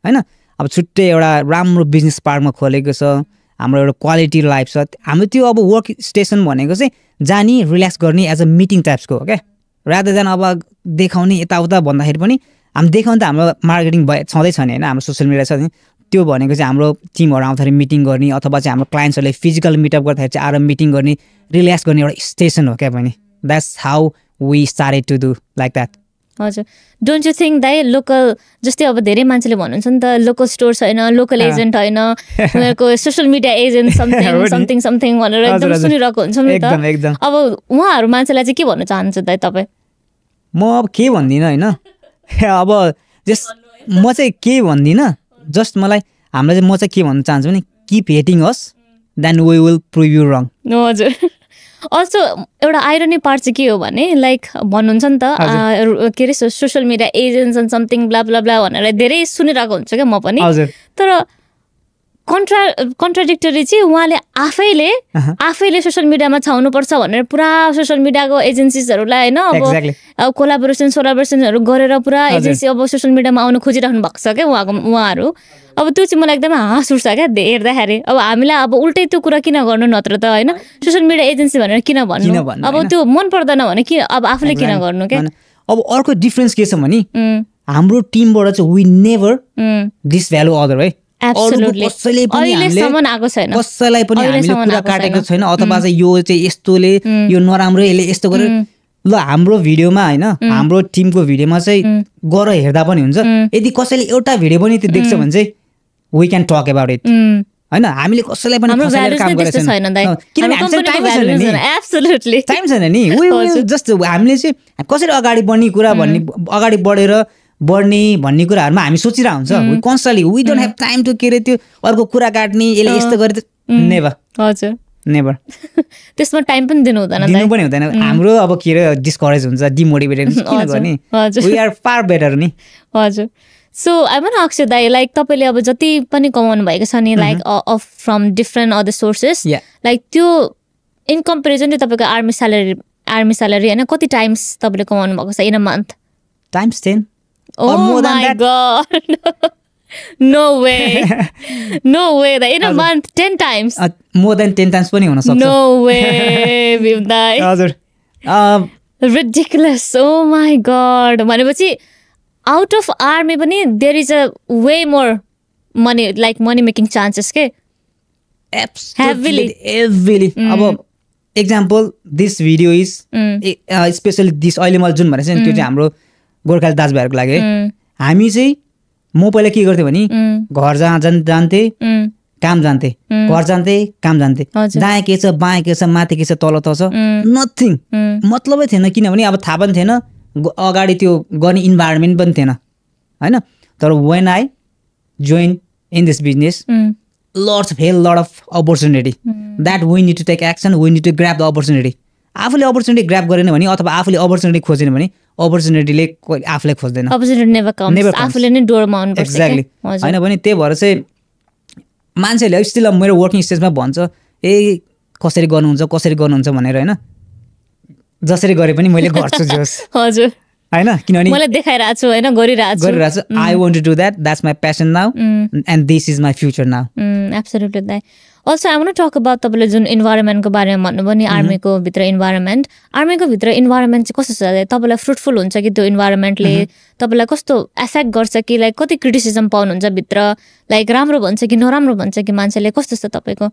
होइन अब छुट्टै एउटा राम्रो बिजनेस पार्कमा खोलेको छ हाम्रो एउटा क्वालिटी लाइफ छ हाम्रो त्यो अब वर्क स्टेसन भनेको चाहिँ जाने रिल्याक्स गर्ने एज अ मिटिङ टाइप्सको हो क्या रादर देन अब देखाउने यताउता भन्दाखेरि पनि हामी देखाउने त हाम्रो मार्केटिङ छँदै छ नि होइन हाम्रो सोसियल मिडिया छ नि त्यो भनेको चाहिँ हाम्रो टिमहरू आउँदाखेरि मिटिङ गर्ने अथवा चाहिँ हाम्रो क्लाइन्ट्सहरूले फिजिकल मिटअप गर्दाखेरि चाहिँ आएर मिटिङ गर्ने रिल्याक्स गर्ने एउटा स्टेसन हो क्या भने that's how we started to do like that हजुर डोन्ट यु थिङ्क दाइ लोकल जस्तै अब धेरै मान्छेले भन्नुहुन्छ नि त लोकल स्टोर छैन लोकल एजेन्ट होइन उनीहरूको सोसियल मिडिया एजेन्ट समथिङ भनेर एकदम सुनिरहेको हुन्छ नि त अब उहाँहरू मान्छेलाई चाहिँ के भन्न चाहनुहुन्छ दाइ तपाईँ म अब के भन्दिनँ होइन अब जस्ट म चाहिँ के भन्दिनँ जस्ट मलाई हामीलाई चाहिँ म चाहिँ के भन्न चाहन्छु भने keep hating us then we will prove you wrong हजुर अल्सो एउटा आइरोनी पार्ट चाहिँ के हो भने लाइक भन्नुहुन्छ नि त के अरे social media agents and something blah blah blah भनेर धेरै सुनिरहेको हुन्छ क्या म पनि तर कन्ट्राडिक्टरी चाहिँ उहाँले आफैले सोसियल मिडियामा छाउनुपर्छ भनेर पुरा सोसियल मिडियाको एजेन्सिजहरूलाई होइन अब कोलाबोरेसनहरू गरेर पुरा एजेन्सी अब सोसियल मिडियामा आउनु खोजिराख्नु भएको छ क्या उहाँहरू अब त्यो चाहिँ मलाई एकदमै हाँस उठ्छ क्या हेर्दाखेरि अब हामीलाई अब उल्टै त्यो कुरा किन गर्नु नत्र त होइन सोसियल मिडिया एजेन्सी भनेर किन भन्नु अब त्यो मन पर्दैन भने किन अब आफूले किन गर्नु क्या अब अर्को डिफरेन्स के छ भने हाम्रो टिमबाट चाहिँ वी नेभर डिसभ्यालु अदर है कसैलाई पनि हामीले कुरा काटेको छैन अथवा चाहिँ यो चाहिँ यस्तोले यो नराम्रो यसले यस्तो गरेर ल हाम्रो भिडियोमा होइन हाम्रो टिमको भिडियोमा चाहिँ गर हेर्दा पनि हुन्छ यदि कसैले एउटा भिडियो पनि त्यो देख्छ भने चाहिँ we can talk about it होइन हामीले कसैलाई पनि टाइम छैन नि जस्ट हामीले चाहिँ कसरी अगाडि बढ्ने कुरा भन्ने अगाडि बढ्ने भन्ने कुराहरूमा हामी सोचिरहेको हुन्छ we constantly we don't have time to के अरे त्यो अर्को कुरा काट्ने यसले यस्तो गरे नेभर हजुर नेभर त्यसमा टाइम पनि दिनु हुँदैन हाम्रो अब के अरे डिस्करेज हुन्छ डिमोटिभेटेड किन गर्ने वी आर फार बेटर नि हजुर so I want to ask you दाइ लाइक तपाईँले अब जति पनि कमाउनु भएको छ नि like of from different other sources like त्यो इन कम्पेरिजन टु तपाईँको आर्मी स्यालेरी होइन कति टाइम्स तपाईँले कमाउनु भएको छ in a month times 10 Oh my God. No way. No way. In a month 10 times. More than 10 times पनि हुन सक्छ. No way. हजुर Ridiculous. Oh my God. भनेपछि out of army पनि there is a way more money, like money making chances के? Heavily. अब example, this video is especially this अहिले मैले जुन भनेको छु त्यो चाहिँ हाम्रो गोर्खाली दाजुभाइहरूको लागि है। हामी चाहिँ म पहिला के गर्थेँ भने घर जान्थे काम जान्थे, घर जान्थे काम जान्थे, दायाँ के छ बायाँ के छ माथि के छ तल त छ नथिङ, मतलबै थिएन। किनभने अब थाहा पनि थिएन, अगाडि त्यो गर्ने इन्भाइरोमेन्ट पनि थिएन हैन। तर when I joined in this business, lot of opportunity that we need to take action, we need to grab the opportunity. आफूले अपर्च्युनिटी ग्र्याब गरेन भने अथवा आफूले अपर्च्युनिटी खोजेन भने अपर्च्युनिटीले आफूले खोज्दैन। अपर्च्युनिटी नेभर कम्स, आफूले नै डोरमा आउनुपर्छ। एक्ज्याक्टली हैन भने त्यही भएर चाहिँ मान्छेले स्टिल मेरो वर्किङ स्टेजमा भन्छ ए कसरी गर्नुहुन्छ भनेर हैन। जसरी गरे पनि मैले गर्छु जोस। हजुर हैन, किनभने मलाई देखाइरहेको छु हैन, गरिरहेको छु। I want to do that, that's my passion now and this is my future now. Absolutely that. Also I want to talk about तपाईले जुन इन्भाइरोमेन्टको बारेमा भन्नुभयो नि, आर्मीको भित्र इन्भाइरोमेन्ट, आर्मीको भित्र इन्भाइरोमेन्ट चाहिँ कस्तो छ? तपाईलाई फ्रुटफुल हुन्छ कि त्यो इन्भाइरोमेन्टले तपाईलाई कस्तो एफेक्ट गर्छ कि लाइक कति क्रिटिसिजम पाउनुहुन्छ भित्र, लाइक राम्रो भन्छ कि नराम्रो भन्छ कि मान्छेले, कस्तो छ तपाईको?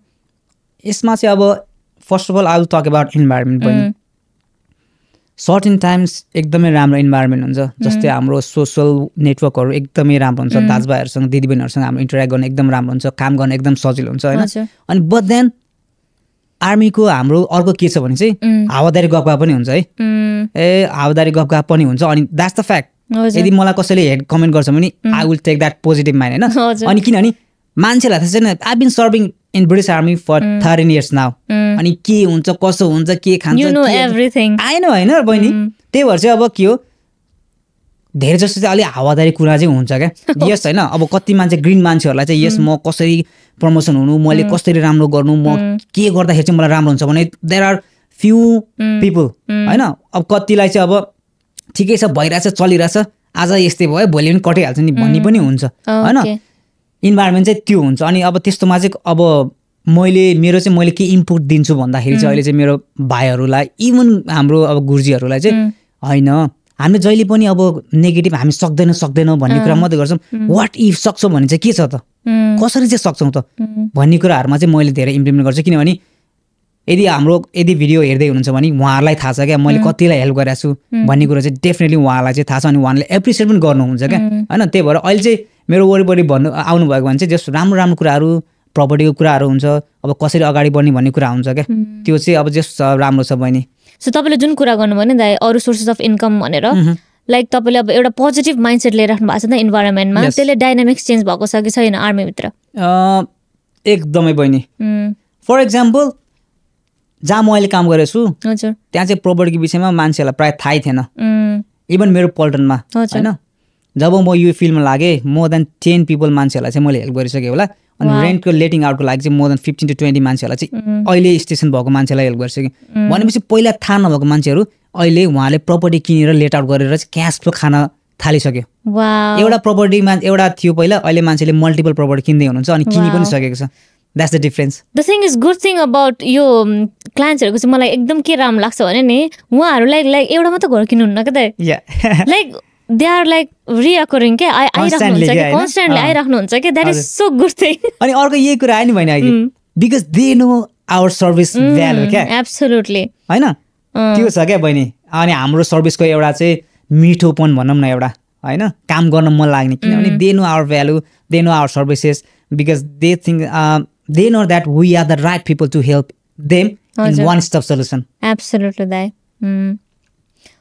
यसमा चाहिँ अब first of all I will talk about environment पनि। सर्टेन टाइम्स एकदमै राम्रो इन्भाइरोमेन्ट हुन्छ, जस्तै हाम्रो सोसल नेटवर्कहरू एकदमै राम्रो हुन्छ, दाजुभाइहरूसँग दिदीबहिनीहरूसँग हाम्रो इन्टरेक्ट गर्न एकदम राम्रो हुन्छ, काम गर्न एकदम सजिलो हुन्छ हैन। अनि बट देन आर्मीको हाम्रो अर्को के छ भने चाहिँ हावादारी गफगाफ पनि हुन्छ है। हावादारी गफगाफ पनि हुन्छ अनि द्याट्स द फ्याक्ट। यदि मलाई कसैले हेड कमेन्ट गर्छ भने I will take that positive mind हैन। अनि किनभने मान्छेलाई थाहा छैन, I been serving in British army for 13 years now. अनि के हुन्छ कसो हुन्छ के खान्छ आई नो हैन बहिनी। त्यही भएर चाहिँ अब के हो धेरै जस्तो चाहिँ अलि हावादारी कुरा चाहिँ हुन्छ क्या। यस हैन, अब कति मान्छे ग्रिन मान्छेहरूलाई चाहिँ यस म कसरी प्रमोसन हुनु, मैले कसरी राम्रो गर्नु, म के गर्दाखेरि चाहिँ मलाई राम्रो हुन्छ भने देयर आर फ्यु पिपल हैन। अब कतिलाई चाहिँ अब ठिकै छ भइरहेछ चलिरहेछ, आज यस्तै भयो भोलि पनि कटिहाल्छ नि भन्ने पनि हुन्छ हैन। इन्भाइरोमेन्ट चाहिँ त्यो हुन्छ। अनि अब त्यस्तोमा चाहिँ अब मैले के इनपुट दिन्छु भन्दाखेरि चाहिँ अहिले चाहिँ मेरो भाइहरूलाई इभन हाम्रो अब गुरुजीहरूलाई चाहिँ होइन हामीले जहिले पनि अब नेगेटिभ हामी सक्दैनौँ भन्ने कुरा मात्रै गर्छौँ। वाट इफ सक्छौँ भने चाहिँ के छ त, कसरी चाहिँ सक्छौँ त भन्ने कुराहरूमा चाहिँ मैले धेरै इम्प्लिमेन्ट गर्छु। किनभने यदि भिडियो हेर्दै हुनुहुन्छ भने उहाँहरूलाई थाहा छ क्या मैले कतिलाई हेल्प गरेको छु भन्ने कुरा चाहिँ डेफिनेटली उहाँलाई चाहिँ थाहा छ। अनि उहाँले एप्रिसिएट पनि गर्नुहुन्छ क्या हैन। त्यही भएर अहिले चाहिँ मेरो वरिपरि भन्नु आउनुभएको भने चाहिँ जस्तो राम्रो कुराहरू प्रपर्टीको कुराहरू हुन्छ, अब कसरी अगाडि बढ्ने भन्ने कुरा हुन्छ क्या, त्यो चाहिँ अब जस्ट राम्रो छ बहिनी। सो तपाईँले जुन कुरा गर्नुभयो नि दाइ अरू सोर्सेस अफ इन्कम भनेर, लाइक तपाईँले अब एउटा पोजिटिभ माइन्डसेट लिएर राख्नु भएको छ नि इन्भाइरोमेन्टमा, त्यसले डाइनामिक्स चेन्ज भएको छ कि छैन आर्मीभित्र? एकदमै बहिनी। फर इक्जाम्पल जहाँ म अहिले काम गरेको छु त्यहाँ चाहिँ प्रपर्टीको विषयमा मान्छेहरूलाई प्रायः थाहै थिएन, इभन मेरो पल्टनमा होइन। जब म यो फिल्डमा लागेँ मोर देन 10 पिपल मान्छेहरूलाई चाहिँ मैले हेल्प गरिसकेँ होला। अनि रेन्टको लेटिङ आउटको लागि चाहिँ मोर देन 15 to 20 मान्छेहरूलाई चाहिँ अहिले स्टेसन भएको मान्छेलाई हेल्प गरिसकेँ। भनेपछि पहिला थाहा नभएको मान्छेहरू अहिले उहाँले प्रपर्टी किनेर लेट आउट गरेर चाहिँ क्यास फ्लो खान थालिसक्यो। एउटा प्रपर्टीमा एउटा थियो पहिला, अहिले मान्छेले मल्टिपल प्रपर्टी किन्दै हुनुहुन्छ अनि किनि पनि सकेको छ। That's the difference. The thing is, good thing about यो क्लाइन्ट्सहरूको चाहिँ मलाई एकदम के राम्रो लाग्छ भने नि उहाँहरूलाई लाइक एउटा मात्र घर किन्नुहुन्न क्या त, like they are like reoccurring के आइराख्नुहुन्छ कि कन्स्टेन्टली आइराख्नुहुन्छ कि, that is so good thing. अनि अर्को यही कुरा आयो नि भने अघि because they know our service value क्या। एब्सोल्युटली हैन, त्यो छ क्या बहिनी। अनि हाम्रो सर्भिसको एउटा चाहिँ मिठोपन भनौँ न एउटा हैन, काम गर्न मन लाग्ने, किनभने they know our value, they know our services, because they think they know that we are the right people to help them in one stop solution. Absolutely that.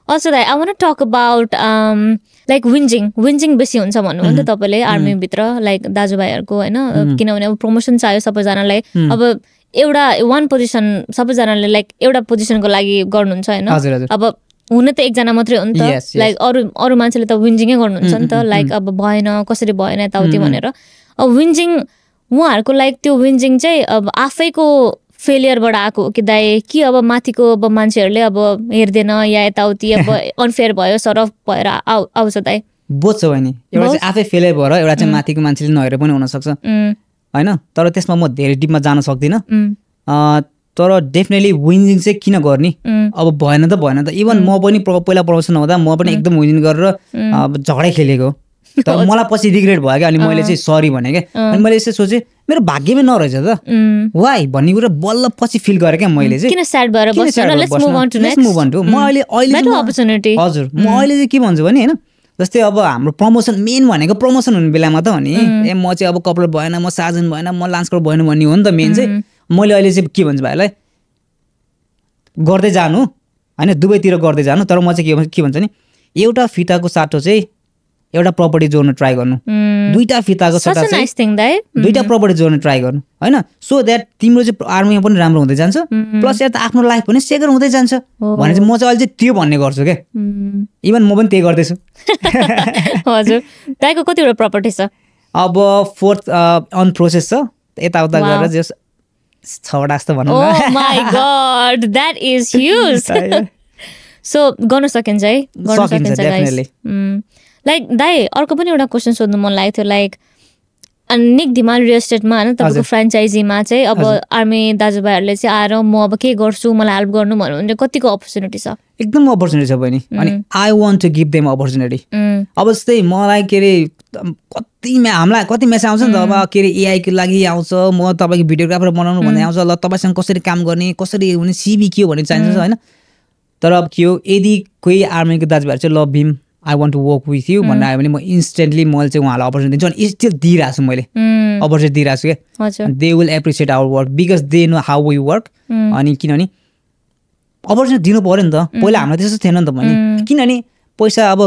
Also that I want to talk about like whinging बेसी हुन्छ भन्नु नि त तपाईले army भित्र, like दाजुभाइहरुको हैन, किनभने अब प्रमोसन चाहियो सबैजनालाई, अब एउटा वान पोजिसन सबैजनाले लाइक एउटा पोजिसनको लागि गर्नुहुन्छ हैन। अब हुन त एकजना मात्रै हो नि त, लाइक अरू मान्छेले त whinging गर्नुहुन्छ नि त, लाइक अब भएन कसरी भएन यताउति भनेर। अब whinging उहाँहरूको लाइक त्यो whinging चाहिँ अब आफैको फेलियरबाट आएको हो कि दाइ कि अब माथिको अब मान्छेहरूले अब हेर्दैन या यताउति अब अनफेयर भयो सरफ भएर आउँछ दाइ? बोझ्छ बहिनी, एउटा चाहिँ आफै फेलियर भएर एउटा चाहिँ माथिको मान्छेले नहेरेर पनि हुनसक्छ हैन। तर त्यसमा म धेरै डिपमा जान सक्दिनँ। तर डेफिनेटली विनिङ चाहिँ किन गर्ने अब भएन त इभन म पनि पहिला प्रमोसन हुँदा म पनि एकदम विनिङ गरेर झगडै खेलेको तर मलाई पछि रिग्रेट भयो क्या अनि मैले चाहिँ सरी भने क्या अनि मैले यसो सोचेँ मेरो भाग्यमै नरहेछ त वाइ भन्ने कुरा बल्ल पछि फिल गरेँ क्या मैले चाहिँ हजुर म अहिले चाहिँ के भन्छु भने होइन जस्तै अब हाम्रो प्रमोसन मेन भनेको प्रमोसन हुने बेलामा त हो नि ए म चाहिँ अब कपल भएन म साजन भएन म लान्सकर भएन भन्ने हो नि त मेन चाहिँ मैले अहिले चाहिँ के भन्छु भाइलाई गर्दै जानु होइन दुवैतिर गर्दै जानु तर म चाहिँ के भन्छ नि एउटा फिताको साटो चाहिँ एउटा प्रपर्टी जोड्न ट्राई गर्नु दुईटा फिताको साटो चाहिँ दुईटा प्रपर्टी जोड्न ट्राई गर्नु होइन सो द्याट तिम्रो चाहिँ आर्मीमा पनि राम्रो हुँदै जान्छ प्लस यता आफ्नो लाइफ पनि सेक्युर हुँदै जान्छ भने चाहिँ म चाहिँ अहिले चाहिँ त्यो भन्ने गर्छु क्या इभन म पनि त्यही गर्दैछु हजुर दाइको कतिवटा प्रपर्टी छ अब 4th अन प्रोसेस छ यताउता गरेर जस 6वटा जस्तो भनौँ न oh my god that is huge so गर्न सकिन्छ है गर्न सकिन्छ गाइस लाइक दाइ अर्को पनि एउटा क्वेसन सोध्नु मन लागेको थियो लाइक निक धिमाल रियल एस्टेटमा होइन तपाईँको फ्रेन्चाइजीमा चाहिँ अब आर्मी दाजुभाइहरूले चाहिँ आएर म अब के गर्छु मलाई हेल्प गर्नु भन्नु भने कतिको अपर्च्युनिटी छ एकदम अपर्च्युनिटी छ बहिनी अनि I want to give them opportunity अब जस्तै मलाई के अरे हामीलाई कति मेसेज आउँछ नि त अब के अरे एआईको लागि आउँछ म तपाईँको भिडियोग्राफर बनाउनु भन्ने आउँछ ल तपाईँसँग कसरी काम गर्ने कसरी हुने सिबी के हो भन्ने चाहिन्छ होइन तर अब के हो यदि कोही आर्मीको दाजुभाइहरू चाहिँ ल Bhim I want to work with you भन्ने आयो भने म इन्स्टेन्टली मैले चाहिँ उहाँलाई अपर्च्युनिटी दिन्छु अनि स्टिल दिइरहेको छु मैले अपर्च्युनिटी दिइरहेको छु क्या they will appreciate our work because they know how we work अनि किनभने अपर्च्युनिटी दिनु पऱ्यो नि त पहिला हामीलाई त्यस्तो थिएन नि त भने किनभने पैसा अब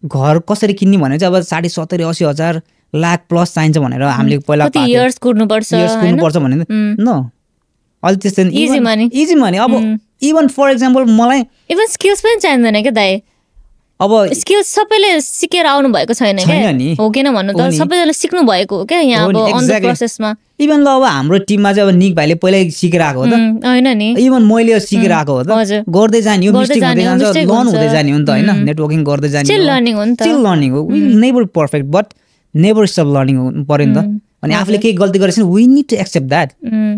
घर कसरी किन्ने भने चाहिँ अब 70-80 हजार लाख प्लस चाहिन्छ भनेर हामीले पहिला इयर्स कुर्नुपर्छ भने न अहिले त्यस्तो इजी मनी अब इभन फर इक्जाम्पल मलाई इभन स्किल्स पनि चाहिँदैन क्या दाइ अब स्किल्स सबैले सिकेर आउनु भएको छैन क्या हो किन भन्नु त सबैजनाले सिक्नु भएको हो क्या यहाँ अब अन द प्रोसेसमा इभन ल अब हाम्रो टिममा चाहिँ अब निक भाइले पहिल्यै सिकेर आएको हो त होइन नि इभन मैले सिकेर आएको हो त गर्दै जाने हो मिस्टेक हुँदै जान्छ लर्न हुँदै जाने हो नि त होइन नेटवर्किङ गर्दै जाने स्टिल लर्निङ हो नि त स्टिल लर्निङ हो will never perfect but never stop learning हुनु पर्यो नि त अनि आफूले केही गल्ती गरेछ नि we need to accept that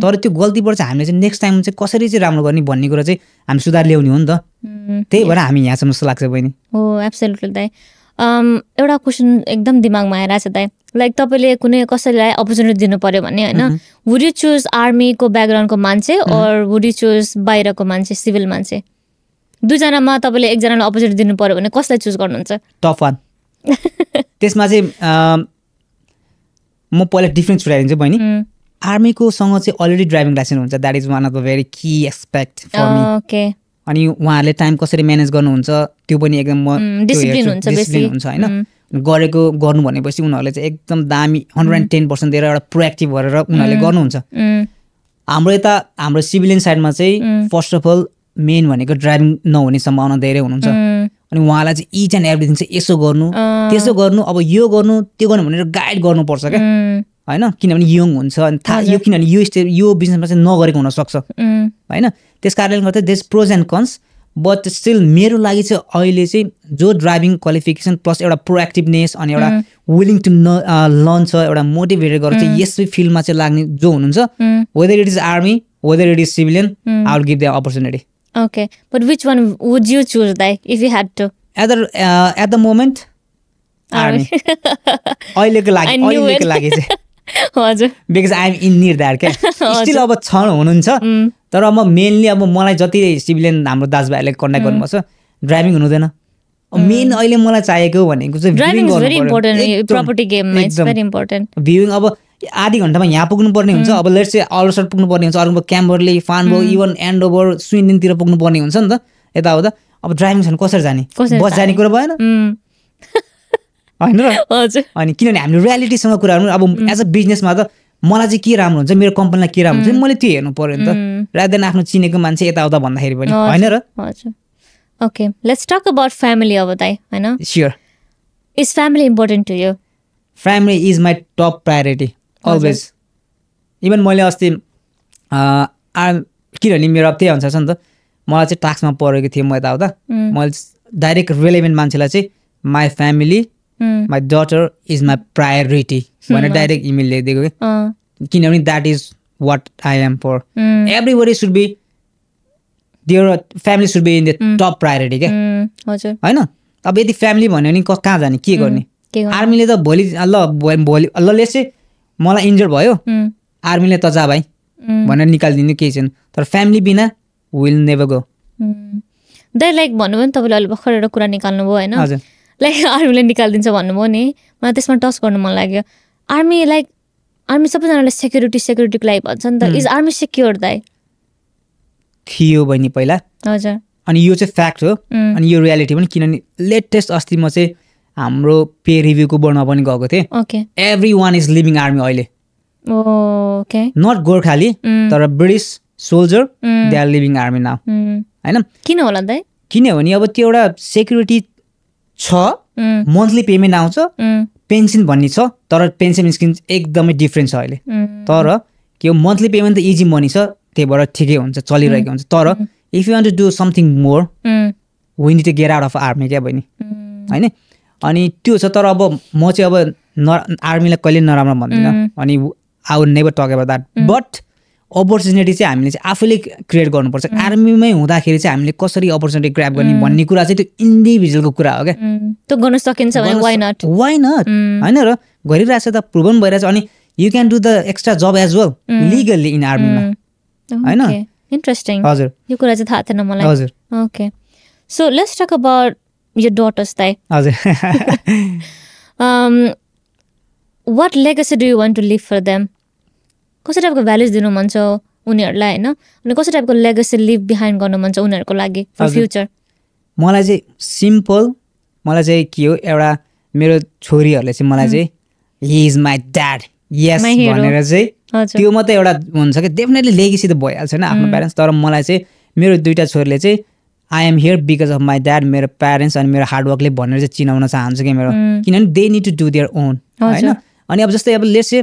तर त्यो गल्तीबाट चाहिँ हामीले चाहिँ नेक्स्ट टाइम चाहिँ कसरी चाहिँ राम्रो गर्ने भन्ने कुरा चाहिँ हामी सुधार ल्याउने हो नि त त्यही भएर हामी यहाँ छौँ जस्तो लाग्छ बहिनी हो एब्सोल्युटली दाइ एउटा क्वेसन एकदम दिमागमा आइरहेको छ दाइ लाइक तपाईँले कुनै कसैलाई अपर्च्युनिटी दिनु पर्यो भने होइन वुड यु चुज आर्मीको ब्याकग्राउन्डको मान्छे अर वुड यु चुज बाहिरको मान्छे सिभिल मान्छे दुईजनामा तपाईँले एकजनालाई अपर्च्युनिटी दिनु पर्यो भने कसलाई चुज गर्नुहुन्छ टफ वान त्यसमा चाहिँ म पहिला डिफ्रेन्स छुट्याइदिन्छु बहिनी आर्मीको सँग चाहिँ अलरेडी ड्राइभिङ लाइसेन्स हुन्छ that is one of the very key expect for me अनि उहाँहरूले टाइम कसरी म्यानेज गर्नुहुन्छ त्यो पनि एकदम डिसिप्लिन हुन्छ होइन गरेको गर्नु भनेपछि उनीहरूले चाहिँ एकदम दामी 110% दिएर एउटा प्रोएक्टिभ गरेर उनीहरूले गर्नुहुन्छ हाम्रो यता हाम्रो सिभिलियन साइडमा चाहिँ फर्स्ट अफ अल मेन भनेको ड्राइभिङ नहुने सम्भावना धेरै हुनुहुन्छ अनि उहाँलाई चाहिँ इच एन्ड एभ्रिथिङ चाहिँ यसो गर्नु त्यसो गर्नु अब यो गर्नु त्यो गर्नु भनेर गाइड गर्नुपर्छ क्या होइन किनभने यङ हुन्छ अनि थाहा यो किनभने यो बिजनेसमा चाहिँ नगरेको हुनसक्छ होइन त्यस कारणले गर्दा देश pros and cons but still मेरो लागि चाहिँ अहिले चाहिँ जो ड्राइभिङ क्वालिफिकेसन प्लस एउटा प्रोएक्टिभनेस अनि एउटा विलिङ टु लर्न छ एउटा मोटिभेटेड गरेर चाहिँ यसै फिल्डमा चाहिँ लाग्ने जो हुनुहुन्छ whether it is army whether it is civilian I will give them opportunity Okay, but which one would you choose, Dai, if you had to? At the moment, army. अहिलेको लागि चाहिँ हजुर because I am in need that क्या still अब छन् हुनुहुन्छ तर अब मेनली अब मलाई जति सिभिलियन हाम्रो दाजुभाइहरूले कन्ट्याक्ट गर्नुपर्छ ड्राइभिङ हुनुहुँदैन मेन अहिले मलाई चाहिएको भनेको चाहिँ driving is very important property गेममा इट्स भेरी इम्पोर्टेन्ट भ्युइङ अब आधी घन्टामा यहाँ पुग्नुपर्ने हुन्छ अब लेट्स चाहिँ अल्सर पुग्नुपर्ने हुन्छ अर्को क्याम्बरले फान्बो इभन एन्डोभर स्विडेनतिर पुग्नुपर्ने हुन्छ नि त यताउता अब ड्राइभिङ छैन कसरी जाने बस जाने कुरा भएन होइन र अनि किनभने हामीले रियालिटीसँग कुरा गर्नु अब एज अ बिजनेसमा त मलाई चाहिँ के राम्रो हुन्छ मेरो कम्पनीलाई के राम्रो हुन्छ मैले त्यो हेर्नु पर्यो नि त रादर देन आफ्नो चिनेको मान्छे यताउता भन्दाखेरि पनि होइन र okay let's talk about family अब दाइ होइन sure is family important to you family is my top priority always even मैले अस्ति किनभने मेरो अब त्यही अनुसार छ नि त मलाई चाहिँ टास्कमा परेको थियो म यताउता मैले डाइरेक्ट रिलेभेन्ट मान्छेलाई चाहिँ my family my daughter is my priority भनेर डाइरेक्ट इमेल लेखिदिएको कि किनभने that is what I am for. Everybody should be, their family should be in the top priority के हैन. अब यदि फ्यामिली भन्यो नि कहाँ जाने के गर्ने. आर्मीले त भोलि ल लेट्स से मलाई इन्जर भयो आर्मीले त जा भाइ भनेर निकालिदिनु केही छैन. तर फ्यामिली बिना विल नेभर गो. दाइ लाइक भन्नुभयो नि तपाईँले अहिले भर्खर एउटा कुरा निकाल्नु भयो होइन, लाइक आर्मीले निकालिदिन्छ भन्नुभयो नि, मलाई त्यसमा टच गर्नु मन लाग्यो. आर्मी लाइक आर्मी सबैजनाले सेक्युरिटीको लागि भन्छ नि त. इज आर्मी सेक्योर दाइ? थियो बहिनी पहिला. हजुर. अनि यो चाहिँ फ्याक्ट हो अनि यो रियालिटी पनि. किनभने लेटेस्ट अस्ति म चाहिँ हाम्रो पे रिभ्यूको बोर्डमा पनि गएको थिएँ. Every one is leaving army अहिले. नट गोर्खाली तर British soldier they are leaving army now होइन. किन होला दाइ? किनभने अब त्यो एउटा सेक्युरिटी छ, मन्थली पेमेन्ट आउँछ, पेन्सन भन्ने छ, तर पेन्सन स्किम एकदमै डिफ्रेन्ट छ अहिले. तर के हो मन्थली पेमेन्ट त इजी मनी छ, त्यही भएर ठिकै हुन्छ, चलिरहेको हुन्छ. तर if you want to do something more we need to get out of army क्या बहिनी होइन. अनि त्यो छ. तर अब म चाहिँ अब आर्मीलाई कहिले नराम्रो भन्दिनँ अनि I would never talk about that. But opportunity चाहिँ हामीले चाहिँ आफूले क्रिएट गर्नुपर्छ. आर्मीमै हुँदाखेरि चाहिँ हामीले कसरी अपर्च्युनिटी ग्र्याब गर्ने भन्ने कुरा चाहिँ त्यो इन्डिभिजुअलको कुरा हो क्या. त्यो गर्न सकिन्छ भने वाइ नट होइन र गरिरहेको छ त, प्रुभन भइरहेछ. अनि you can do the extra job as well legally in आर्मीमा होइन. इन्ट्रेस्टिङ. हजुर. यो कुरा चाहिँ थाहा थिएन मलाई. हजुर. Okay. So let's talk about your daughters दाइ. हजुर. What legacy do you want to leave for them? कस्तो टाइपको भ्याल्युज दिनु मन छ उनीहरूलाई होइन, अनि कस्तो टाइपको लेगेसी लिभ बिहाइन्ड गर्नु मन छ उनीहरूको लागि फर फ्युचर? मलाई चाहिँ सिम्पल, मलाई चाहिँ के हो एउटा मेरो छोरीहरूले चाहिँ मलाई चाहिँ हि इज माई ड्याड यस भनेर चाहिँ त्यो मात्रै एउटा हुन्छ कि डेफिनेटली लेगेसी त भइहाल्छ होइन आफ्नो प्यारेन्ट्स. तर मलाई चाहिँ मेरो दुईवटा छोरीले चाहिँ I am here because of my dad, मेरो प्यारेन्ट्स अनि मेरो हार्डवर्कले भनेर चाहिँ चिनाउन चाहन्छु कि मेरो, किनभने they need to do their own होइन. अनि अब जस्तै अब लेट्स से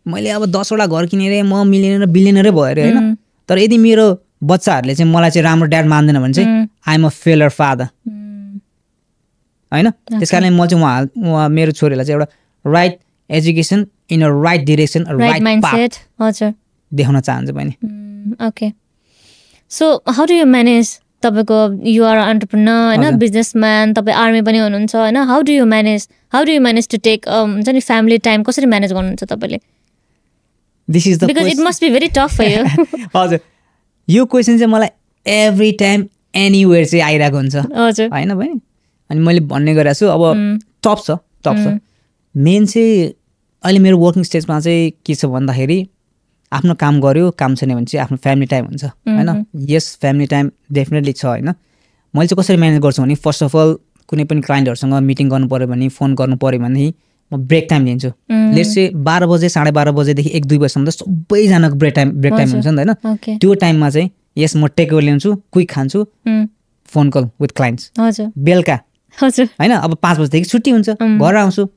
मैले अब 10वटा घर किनेर म मिलियनर बिलियनरै भयो अरे होइन. तर यदि मेरो बच्चाहरूले चाहिँ मलाई चाहिँ राम्रो ड्याड मान्दैन भने चाहिँ I am a failure father होइन. त्यस कारणले म चाहिँ उहाँ मेरो छोरीलाई चाहिँ एउटा right education in a right direction right path देखाउन चाहन्छु बहिनी. Okay. So how do you manage? तपाईँको यु आर एन्टरप्रेन्योर होइन, बिजनेसम्यान, तपाईँ आर्मी पनि हुनुहुन्छ होइन. How do you manage to take हुन्छ नि फ्यामिली टाइम कसरी म्यानेज गर्नुहुन्छ तपाईँले? This is the because it must be very tough for you. हजुर. यो क्वेसन चाहिँ मलाई एभ्री टाइम एनीवेयर चाहिँ आइरहेको हुन्छ होइन बहिनी. अनि मैले भन्ने गरेको छु अब टप छ. मेन चाहिँ अहिले मेरो वर्किङ स्टेजमा चाहिँ के छ भन्दाखेरि आफ्नो काम गर्यो, काम छैन भने चाहिँ आफ्नो फ्यामिली टाइम हुन्छ होइन. यस फ्यामिली टाइम डेफिनेटली छ होइन. मैले चाहिँ कसरी म्यानेज गर्छु भने फर्स्ट अफ अल कुनै पनि क्लाइन्टहरूसँग मिटिङ गर्नु पऱ्यो भने, फोन गर्नु पऱ्यो भने म ब्रेक टाइम लिन्छु. लेट्स चाहिँ 12 बजे 12:30 बजेदेखि 1-2 बजीसम्म त सबैजनाको ब्रेक टाइम हुन्छ नि त होइन. त्यो टाइममा चाहिँ यस म टेक ओभर लिन्छु, क्विक खान्छु, फोन कल विथ क्लाइन्ट्स बेलुका होइन. अब 5 बजेदेखि छुट्टी हुन्छ, घर आउँछु.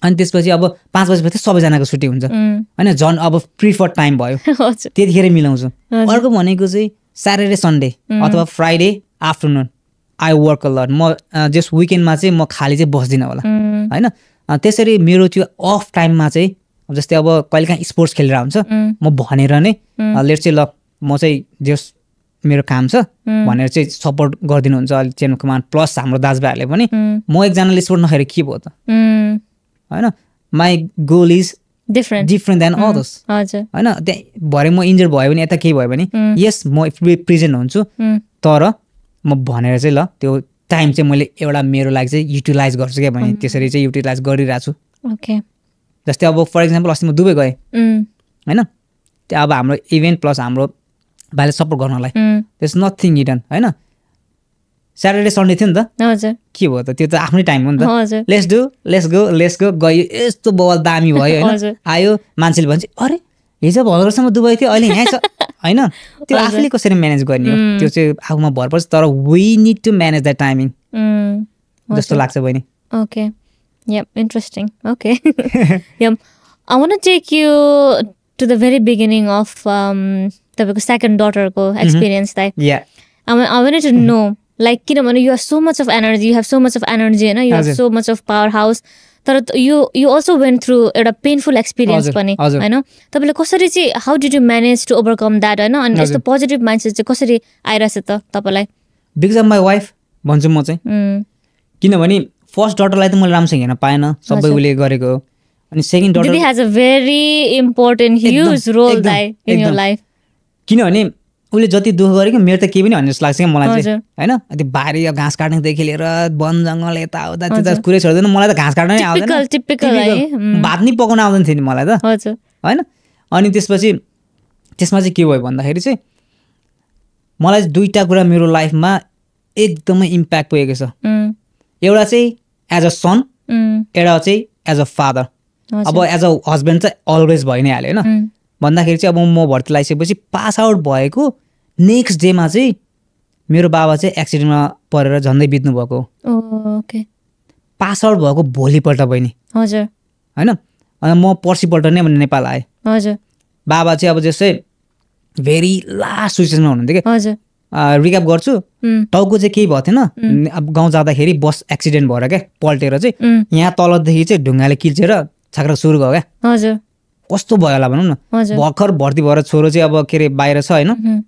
अनि त्यसपछि अब 5 बजेपछि सबैजनाको छुट्टी हुन्छ होइन. झन् अब प्रिफर टाइम भयो त्यतिखेर मिलाउँछु. अर्को भनेको चाहिँ स्याटरडे सन्डे अथवा Friday afternoon I work a lot. म जस्ट विकेन्डमा चाहिँ म खाली चाहिँ बस्दिनँ होला होइन. त्यसरी मेरो त्यो अफ टाइममा चाहिँ जस्तै अब कहिलेकाहीँ स्पोर्ट्स खेलेर हुन्छ म भनेर नै लेट्स चाहिँ ल म चाहिँ जस मेरो काम छ भनेर चाहिँ सपोर्ट गरिदिनुहुन्छ अहिले चेन अफ कमान्ड प्लस हाम्रो दाजुभाइहरूले पनि. म एकजनाले स्पोर्ट नखेर के भयो त होइन. My goal is different than others होइन. त्यहाँ भरे म इन्जर भयो भने यता केही भयो भने यस म प्रेजेन्ट हुन्छु, तर म भनेर चाहिँ ल त्यो टाइम चाहिँ मैले एउटा मेरो लागि चाहिँ युटिलाइज गर्छु क्या भने त्यसरी चाहिँ युटिलाइज गरिरहेको छु. जस्तै अब फर इक्जाम्पल अस्ति म दुबई गएँ होइन. त्यहाँ अब हाम्रो इभेन्ट प्लस हाम्रो भाइले सपोर्ट गर्नलाई त्यस नथिङ हिडन होइन. स्याटरडे सन्डे थियो नि त, के भयो त त्यो त आफ्नै टाइम हो नि त. लेट्स गो गयो, यस्तो बवाल दामी भयो होइन. आयो मान्छेले भन्छ अरे हिजो भर्खरसम्म दुबई थियो अहिले यहाँ छ होइन. त्यो आफूले कसरी म्यानेज गर्ने हो त्यो चाहिँ आफूमा भर पर्छ. तर we need to manage the timing जस्तो लाग्छ बहिनी. Okay. Yeah, interesting. Okay. Yeah. I want to take you to the very beginning of the second daughter experience. Yeah. I wanted to know, like, you have so much of energy, you have so much of energy, you have so much of powerhouse. तर you also went through एउटा painful experience पनि होइन तपाईँले कसरी चाहिँ how did you manage to overcome that होइन अनि यस्तो पोजिटिभ माइन्डसेट चाहिँ कसरी आइरहेछ त तपाईँलाई बिकज अफ माई वाइफ भन्छु म चाहिँ किनभने फर्स्ट डटरलाई त मैले राम्रोसँग हेर्न पाएन सबै उसले गरेको अनि second daughter has a very important huge role in your life किनभने उसले जति दुःख गरेको मेरो त केही पनि भन्ने जस्तो लाग्छ क्या मलाई चाहिँ होइन त्यो बारी घाँस काट्नेदेखि लिएर वन जङ्गल यताउता त्यो कुरै छोड्दैन मलाई त घाँस काट्न नै आउँदैन भात नै पकाउन आउँदैन थियो नि मलाई त होइन अनि त्यसपछि त्यसमा चाहिँ के भयो भन्दाखेरि चाहिँ मलाई दुईवटा कुरा मेरो लाइफमा एकदमै इम्प्याक्ट पुगेको छ एउटा चाहिँ एज अ सन एउटा चाहिँ एज अ फादर अब एज अ हस्बेन्ड चाहिँ अलवेज भइ नै हाल्यो होइन भन्दाखेरि चाहिँ अब म भर्ती लगाइसकेपछि पास आउट भएको नेक्स्ट डेमा चाहिँ मेरो बाबा चाहिँ एक्सिडेन्टमा परेर झन्डै बित्नु भएको पास आउट भएको भोलिपल्ट बहिनी हजुर होइन अनि म पर्सिपल्ट नै नेपाल आएँ हजुर बाबा चाहिँ अब जस्तै भेरी लास्ट सिचुएसनमा हुनुहुन्थ्यो क्या हजुर रिक्याप गर्छु टाउको चाहिँ केही भएको थिएन अब गाउँ जाँदाखेरि बस एक्सिडेन्ट भएर क्या पल्टेर चाहिँ यहाँ तलदेखि चाहिँ ढुङ्गाले किल्चेर छाक्रा सुरु भयो क्या हजुर कस्तो भयो होला भनौँ न भर्खर भर्ती भएर छोरो चाहिँ अब के अरे बाहिर छ होइन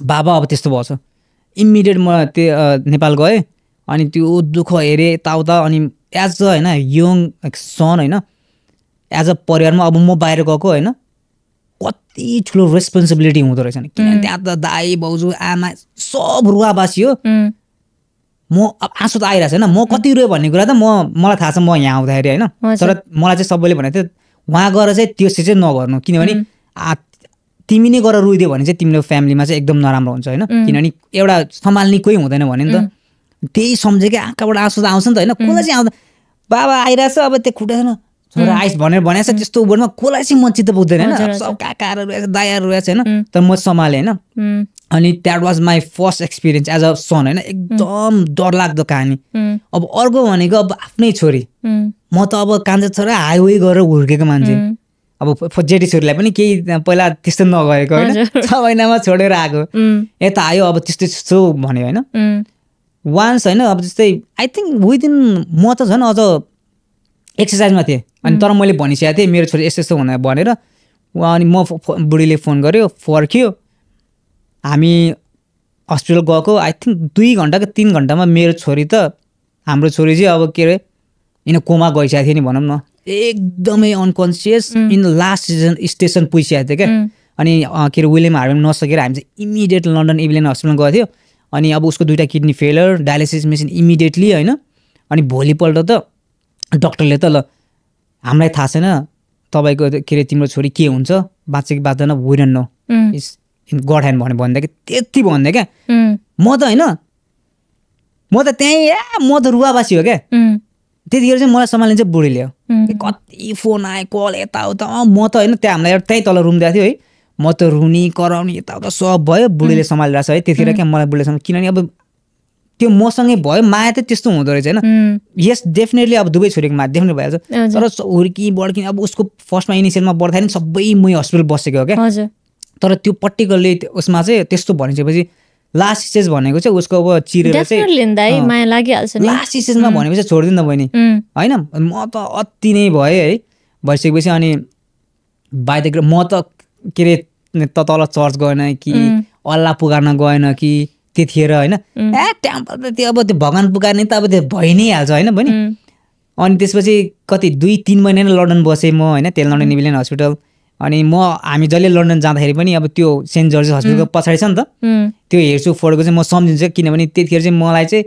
बाबा अब त्यस्तो भएछ इमिडिएट म त्यो नेपाल गएँ अनि त्यो दुःख हेरेँ यताउता अनि एज अ होइन यङ सन होइन एज अ परिवारमा अब म बाहिर गएको होइन कति ठुलो रेस्पोन्सिबिलिटी हुँदो रहेछ नि किनभने त्यहाँ त दाई भाउजू आमा सब रुवाबासी हो म अब आँसु त आइरहेको छैन म कति रुएँ भन्ने कुरा त मलाई थाहा छ म यहाँ आउँदाखेरि होइन तर मलाई चाहिँ सबैले भनेको थियो उहाँ गएर चाहिँ त्यो चाहिँ नगर्नु किनभने तिमी नै गएर रुइदियो भने चाहिँ तिम्रो फ्यामिलीमा चाहिँ एकदम नराम्रो हुन्छ होइन किनभने एउटा सम्हाल्ने कोही हुँदैन भने नि त त्यही सम्झेकै आँखाबाट आँसु त आउँछ नि त होइन कसलाई चाहिँ आउँदा बाबा आइरहेछ अब त्यो खुट्टा छोरा आइस भनेर भनेको छ त्यस्तो उबरमा कसलाई चाहिँ म चित्त पुग्दैन होइन सब काकाहरू रहेछ दायाहरू रहेछ होइन तर म सम्हालेँ होइन अनि that was my first experience as a son होइन एकदम डरलाग्दो कहानी अब अर्को भनेको अब आफ्नै छोरी म त अब कान्छा छोरा हाइवे गरेर हुर्केको मान्छे अब जेठी छोरीलाई पनि केही पहिला त्यस्तो नगएको होइन 6 महिनामा छोडेर आएको यता आयो अब त्यस्तो त्यस्तो भन्यो होइन वान्स होइन अब जस्तै आई थिङ्क विदिन म त झन् अझ एक्सर्साइजमा थिएँ अनि तर मैले भनिसकेको थिएँ मेरो छोरी यस्तो यस्तो भनेर अनि म बुढीले फोन गर्यो फर्क्यो हामी हस्पिटल गएको आई थिङ्क 2 घन्टा कि 3 घन्टामा मेरो छोरी त हाम्रो छोरी चाहिँ अब के अरे कोमा गइसकेको थियो नि भनौँ न एकदमै अनकन्सियस इन लास्ट स्टेसन पुगिसकेको थियो क्या अनि के अरे विलियम हार्वेमा नसकेर हामी चाहिँ इमिडिएट लन्डन इभिलियन हस्पिटल गएको थियो अनि अब उसको 2टा kidney failure dialysis machine immediately होइन अनि भोलिपल्ट त डक्टरले त ल हामीलाई थाहा छैन तपाईँको के अरे तिम्रो छोरी के हुन्छ बाँच्छ कि बाँच्दैन we don't know is in God hand भन्यो त्यति भन्दै क्या म त होइन म त त्यहीँ म त रुवाबासी हो क्या त्यतिखेर चाहिँ मलाई सम्हाल्ने चाहिँ बुढीले हो कति फोन आयो कल यताउता म त होइन त्यहाँ हामीलाई त्यहीँ तल रुम दिएको थियो है म त रुनी कराउने यताउता सब भयो बुढीले सम्हालिरहेको छ है त्यतिखेर क्या मलाई बुढीले किनभने अब त्यो मसँगै भयो माया त त्यस्तो हुँदो रहेछ होइन यस डेफिनेटली अब दुवै छोरीको माया डेफिनेटली भइहाल्छ तर हुर्की बड्किने अब उसको फर्स्टमा इनिसियलमा बढ्दाखेरि सबै मै हस्पिटल बसेको हो क्या तर त्यो पर्टिकुलरली उसमा चाहिँ त्यस्तो भनिसकेपछि लास्ट स्टेज भनेको चाहिँ उसको अब चिरेर चाहिँ माया लागिहाल्छ लास्ट स्टेजमा भनेपछि छोडिदिनु न बहिनी होइन म त अति नै भएँ है भइसकेपछि अनि बाई द म त के अरे तल चर्च गएन कि अल्लाह पुगार्न गएन कि त्यतिखेर होइन टेम्पल त त्यो अब त्यो भगवान् पुगार्ने त अब त्यो भइ नै हाल्छ होइन बहिनी अनि त्यसपछि कति 2-3 महिना नै लन्डन बसेँ म होइन त्यो लन्डन इभिलियन हस्पिटल अनि हामी जहिले लन्डन जाँदाखेरि पनि अब त्यो सेन्ट जर्ज हस्पिटलको पछाडि छ नि त त्यो हेर्छु फोटोको चाहिँ म सम्झिन्छु किनभने त्यतिखेर चाहिँ मलाई चाहिँ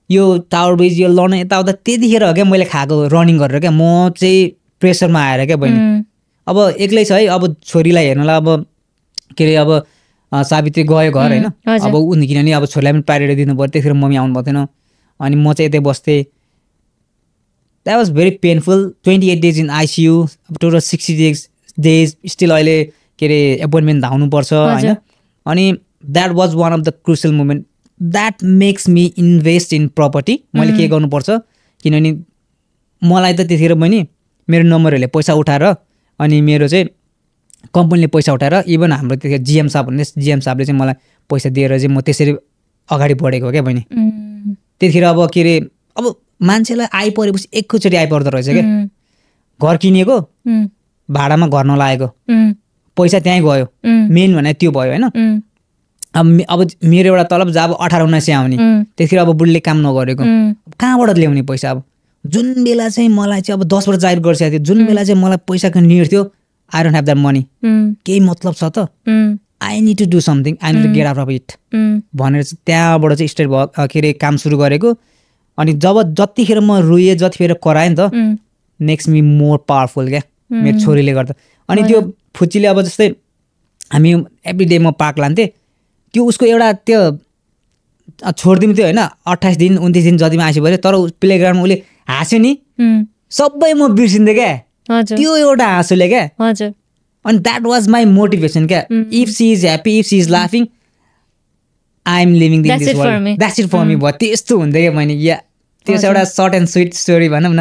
यो टावर ब्रिज यो लन्डन यताउता त्यतिखेर हो क्या मैले खाएको रनिङ गरेर क्या म चाहिँ प्रेसरमा आएर क्या बहिनी अब एक्लै छ है अब छोरीलाई हेर्नलाई अब के अरे अब सावित्री गयो घर होइन अब उनी किनभने अब छोरीलाई पनि प्रायोरिटी दिनु पऱ्यो त्यतिखेर मम्मी आउनु भएको थिएन अनि म चाहिँ यतै बस्थेँ that was very painful 28 days in ICU अब टोटल 60 डेज स्टिल अहिले के अरे एपोइन्टमेन्ट धाउनुपर्छ होइन अनि that was one of the crucial moment that makes me invest in property मैले के गर्नुपर्छ किनभने मलाई त त्यतिखेर पनि मेरो नम्बरहरूले पैसा उठाएर अनि मेरो चाहिँ कम्पनीले पैसा उठाएर इभन हाम्रो त्यतिखेर जिएम साहब भन्ने जिएम साहबले चाहिँ मलाई पैसा दिएर चाहिँ म त्यसरी अगाडि बढेको क्या बहिनी त्यतिखेर अब के अरे अब मान्छेलाई आइपरेपछि एकैचोटि आइपर्दो रहेछ क्या। घर किनेको भाडामा घर नलागेको पैसा त्यहीँ गयो, मेन भने त्यो भयो होइन। अब मेरो एउटा तलब जब 18-19 आउने त्यतिखेर अब बुढीले काम नगरेको कहाँबाट ल्याउने पैसा। अब जुन बेला चाहिँ मलाई चाहिँ अब 10 वर्ष जाहिर गरिसकेको थियो, जुन बेला चाहिँ मलाई पैसाको निड थियो, I don't have that money, केही मतलब छ त, I need to do something, I need to get out of it भनेर चाहिँ त्यहाँबाट चाहिँ स्टार्ट भयो के अरे काम सुरु गरेको। अनि जब जतिखेर म रोएँ, जतिखेर कराएँ नि त, मेक्स मी मोर पावरफुल क्या मेरो छोरीले गर्दा। अनि त्यो फुच्चीले अब जस्तै हामी एभ्री डे म पार्क लान्थेँ, त्यो उसको एउटा त्यो छोडिदिनु थियो होइन, 28 दिन 29 दिन जतिमा आइसक्यो भने, तर प्ले ग्राउन्डमा उसले हाँस्यो नि सबै म बिर्सिन्थेँ क्या त्यो एउटा हाँसोले क्या। अनि द्याट वाज माई मोटिभेसन क्या। If she is happy, if she is लाफिङ, I am living this world, that's it for me भयो। त्यस्तो हुन्थ्यो क्या मैले। या त्यो चाहिँ एउटा सर्ट एन्ड स्विट स्टोरी भनौँ न।